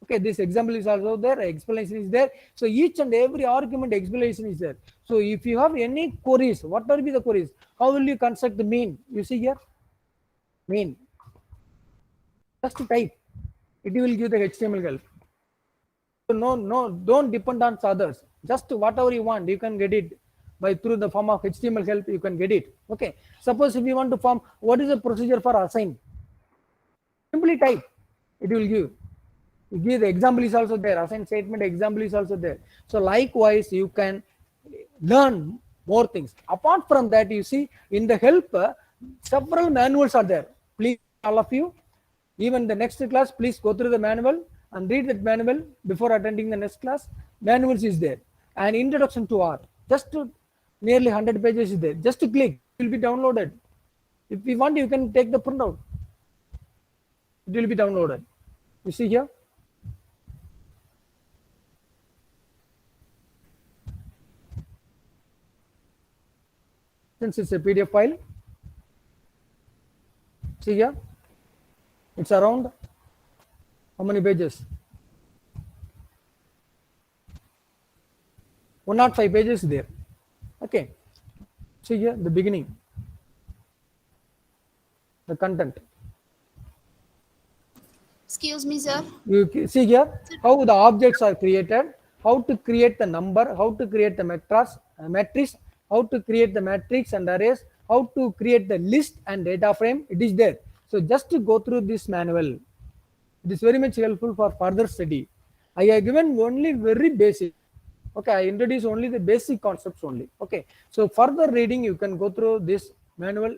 Okay, this example is also there, explanation is there. So each and every argument explanation is there. So if you have any queries, what will be the queries? How will you construct the mean? You see here, mean. Just type. It will give the HTML help. So no, don't depend on others. Just whatever you want, you can get it by through the form of HTML help. You can get it. Okay. Suppose if you want to form, what is the procedure for assign? Simply type. It will give. You give the example is also there. Assign statement example is also there. So likewise, you can learn more things. Apart from that, you see in the help, several manuals are there. Please, all of you. Even the next class, please go through the manual and read that manual before attending the next class. Manuals is there. And introduction to R. Just to nearly 100 pages is there. Just to click, it will be downloaded. If you want, you can take the printout. It will be downloaded. You see here. Since it's a PDF file. See here. It's around how many pages? 105 pages there. Okay. See here the beginning, the content. Excuse me, sir. You see here how the objects are created, how to create the number, how to create the matrix, how to create the matrix and arrays, how to create the list and data frame. It is there. So just to go through this manual, it is very much helpful for further study. I have given only very basic. Okay, I introduce only the basic concepts only. Okay, so further reading, you can go through this manual,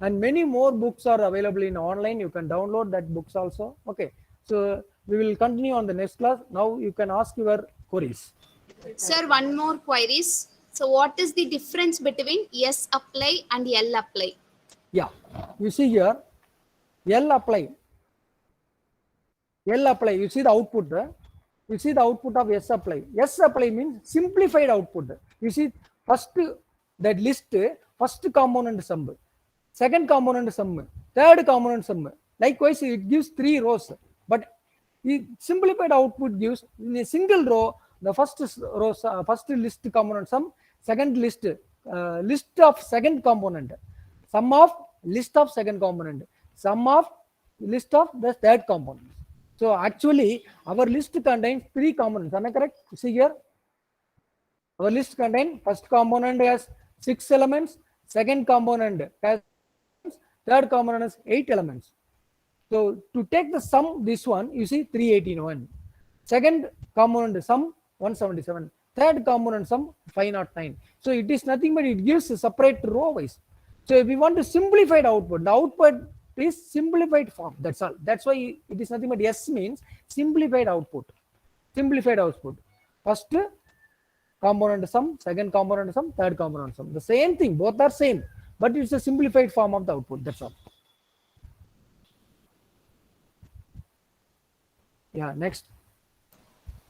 and many more books are available in online. You can download that books also. Okay, so we will continue on the next class. Now you can ask your queries. Sir, one more queries. So what is the difference between S apply and L apply? Yeah, you see here, L apply. L apply, you see the output. You see the output of S apply. S apply means simplified output. You see, first that list first component sum, second component sum, third component sum. Likewise, it gives 3 rows, but simplified output gives in a single row the first row, first list component sum, second list of second component, sum of list of second component, sum of list of the third component. So actually, our list contains 3 components. Am I correct? See here, our list contains first component has 6 elements, second component has third component has 8 elements. So to take the sum, this one, you see 381. Second component sum 177. Third component sum 509. So it is nothing but it gives a separate row wise. So if we want to simplify the output is simplified form. That's all. That's why it is nothing but S means simplified output. Simplified output. First component sum, second component sum, third component sum. The same thing. Both are same, but it's a simplified form of the output. That's all. Yeah, next.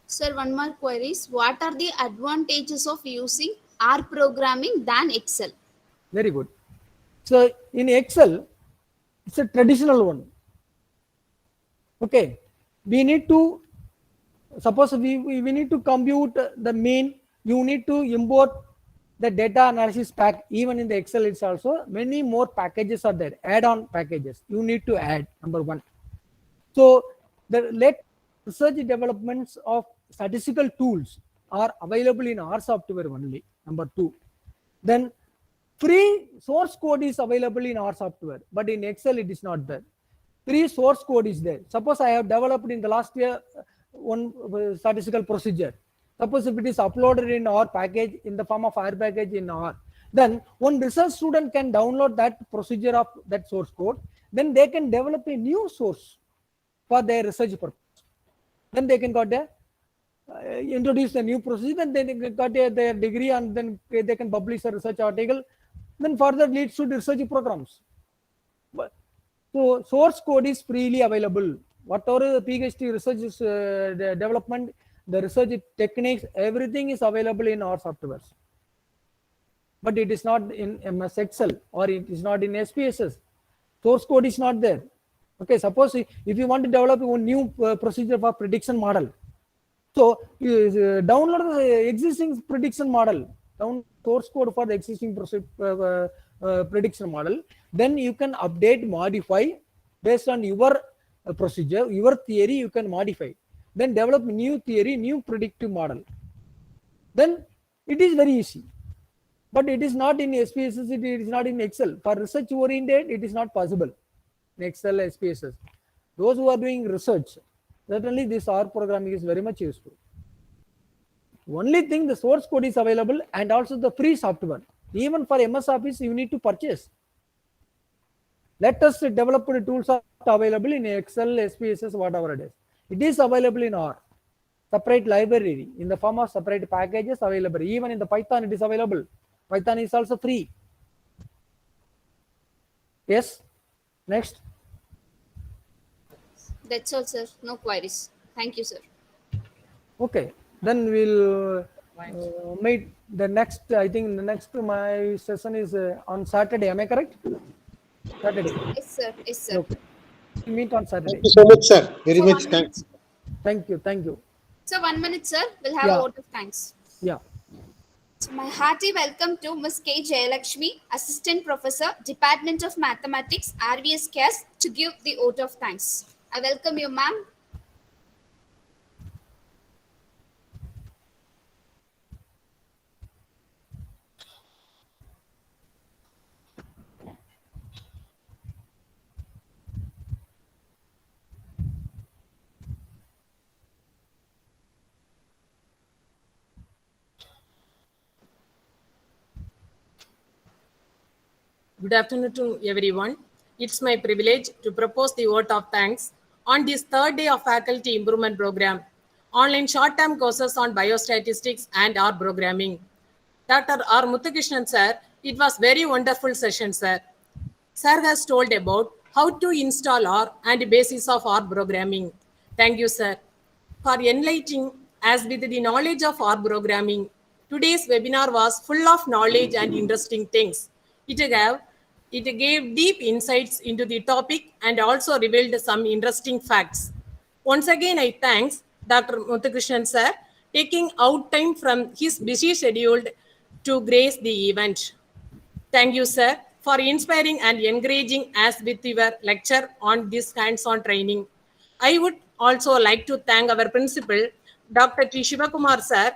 Sir, one more query is, what are the advantages of using R programming than Excel? Very good. So in Excel, it's a traditional one. Okay, we need to, suppose we need to compute the mean, you need to import the data analysis pack. Even in the Excel, it's also many more packages are there, add-on packages you need to add, number one. So the research developments of statistical tools are available in R software only, number two. Then free source code is available in R software, but in Excel it is not there. Free source code is there. Suppose I have developed in the last year one statistical procedure. Suppose if it is uploaded in R package in the form of R package in R, then one research student can download that procedure of that source code. Then they can develop a new source for their research purpose. Then they can got a introduce a new procedure, then they got their degree, and then they can publish a research article. Then further leads to research programs. So source code is freely available. Whatever the PhD research is, the development, the research techniques, everything is available in our softwares. But it is not in MS Excel or it is not in SPSS. Source code is not there. Okay, suppose if you want to develop a new procedure for prediction model, so download the existing prediction model, down source code for the existing prediction model. Then you can update, modify based on your procedure, your theory. You can modify. Then develop new theory, new predictive model. Then it is very easy. But it is not in SPSS. It is not in Excel. For research oriented, it is not possible. In Excel, SPSS. Those who are doing research, certainly this R programming is very much useful. Only thing, the source code is available and also the free software. Even for MS Office, you need to purchase. Let us develop the tools are available in Excel, SPSS, whatever it is. It is available in R. Separate library in the form of separate packages available. Even in the Python, it is available. Python is also free. Yes. Next. That's all, sir. No queries. Thank you, sir. Okay. Then we'll meet the next. I think the next my session is on Saturday. Am I correct? Saturday. Yes, sir. Yes, sir. Okay. We'll meet on Saturday. Thank you so much, sir. Very So much 1 thanks. minute. Thank you. Thank you. So 1 minute, sir. We'll have Yeah. a vote of thanks. Yeah. So my hearty welcome to Ms. K. Jayalakshmi, Assistant Professor, Department of Mathematics, RVS CAS, to give the vote of thanks. I welcome you, ma'am. Good afternoon to everyone. It's my privilege to propose the vote of thanks on this third day of Faculty Improvement Program, online short-term courses on biostatistics and R programming. Dr. R. Muthukrishnan, sir, it was very wonderful session, sir. Sir has told about how to install R and basis of R programming. Thank you, sir, for enlightening us with the knowledge of R programming Today's webinar was full of knowledge and interesting things. It gave deep insights into the topic and also revealed some interesting facts. Once again, I thanks Dr. Muthukrishnan sir taking out time from his busy schedule to grace the event. Thank you, sir, for inspiring and encouraging us with your lecture on this hands-on training. I would also like to thank our principal, Dr. T. Shivakumar, sir,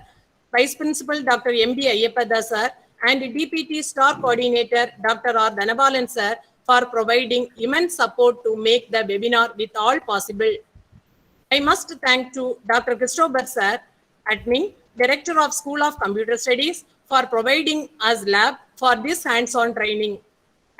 Vice Principal, Dr. M.B. Ayyapada, sir, and DPT Star Coordinator, Dr. R. Dhanabalan, sir, for providing immense support to make the webinar with all possible. I must thank to Dr. Christopher sir, admin, Director of School of Computer Studies, for providing us lab for this hands-on training.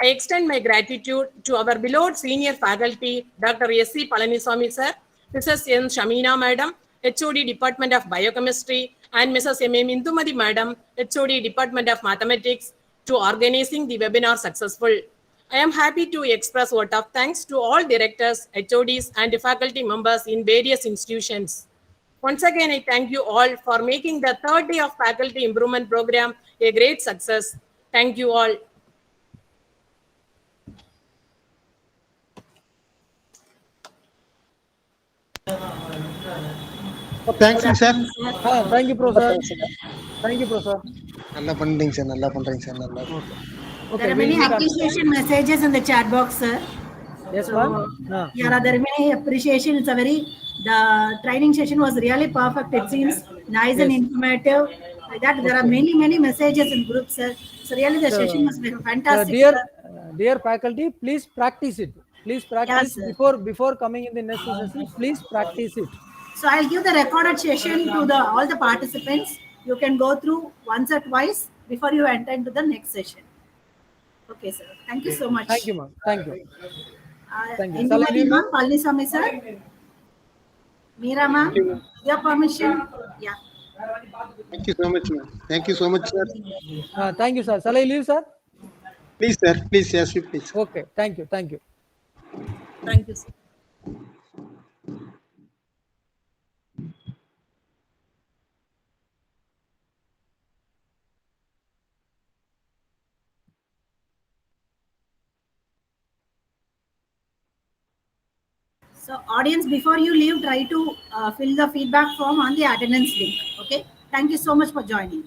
I extend my gratitude to our beloved senior faculty, Dr. S.C. Palaniswamy sir, Mrs. N. Shamina madam, HOD Department of Biochemistry, and Mrs. M. M. Indumadi madam, HOD Department of Mathematics, to organizing the webinar successful. I am happy to express word of thanks to all directors, HODs, and faculty members in various institutions. Once again, I thank you all for making the third day of Faculty Improvement Program a great success. Thank you all. தேங்க்ஸுங்க sir. Thank you, Professor. Thank you, Professor. நல்லா பண்றீங்க sir, நல்லா பண்றீங்க sir, நல்லா. There are many appreciation messages in the chat box, sir. Yes, So, ma'am. yeah, there are many appreciation. It's a very, the training session was really perfect. It seems nice and informative. Like that, there are many messages in groups, sir. So really, the session was very fantastic. Dear, sir. dear faculty, please practice it. Please practice sir. before coming in the next session. Please practice it. So I'll give the recorded session to all the participants. You can go through once or twice before you enter into the next session. Okay, sir. Thank you so much. Thank you, ma'am. Thank you. Thank you. Indumadi ma'am, Palaniswamy sir, Meera ma'am, your permission. Yeah. Thank you so much, ma'am. Thank you so much, sir. Thank you, sir. Shall I leave, sir? Please, sir. Please, yes, please. Okay. Thank you. Thank you. Thank you, sir. So audience, before you leave, try to fill the feedback form on the attendance link. Okay. Thank you so much for joining.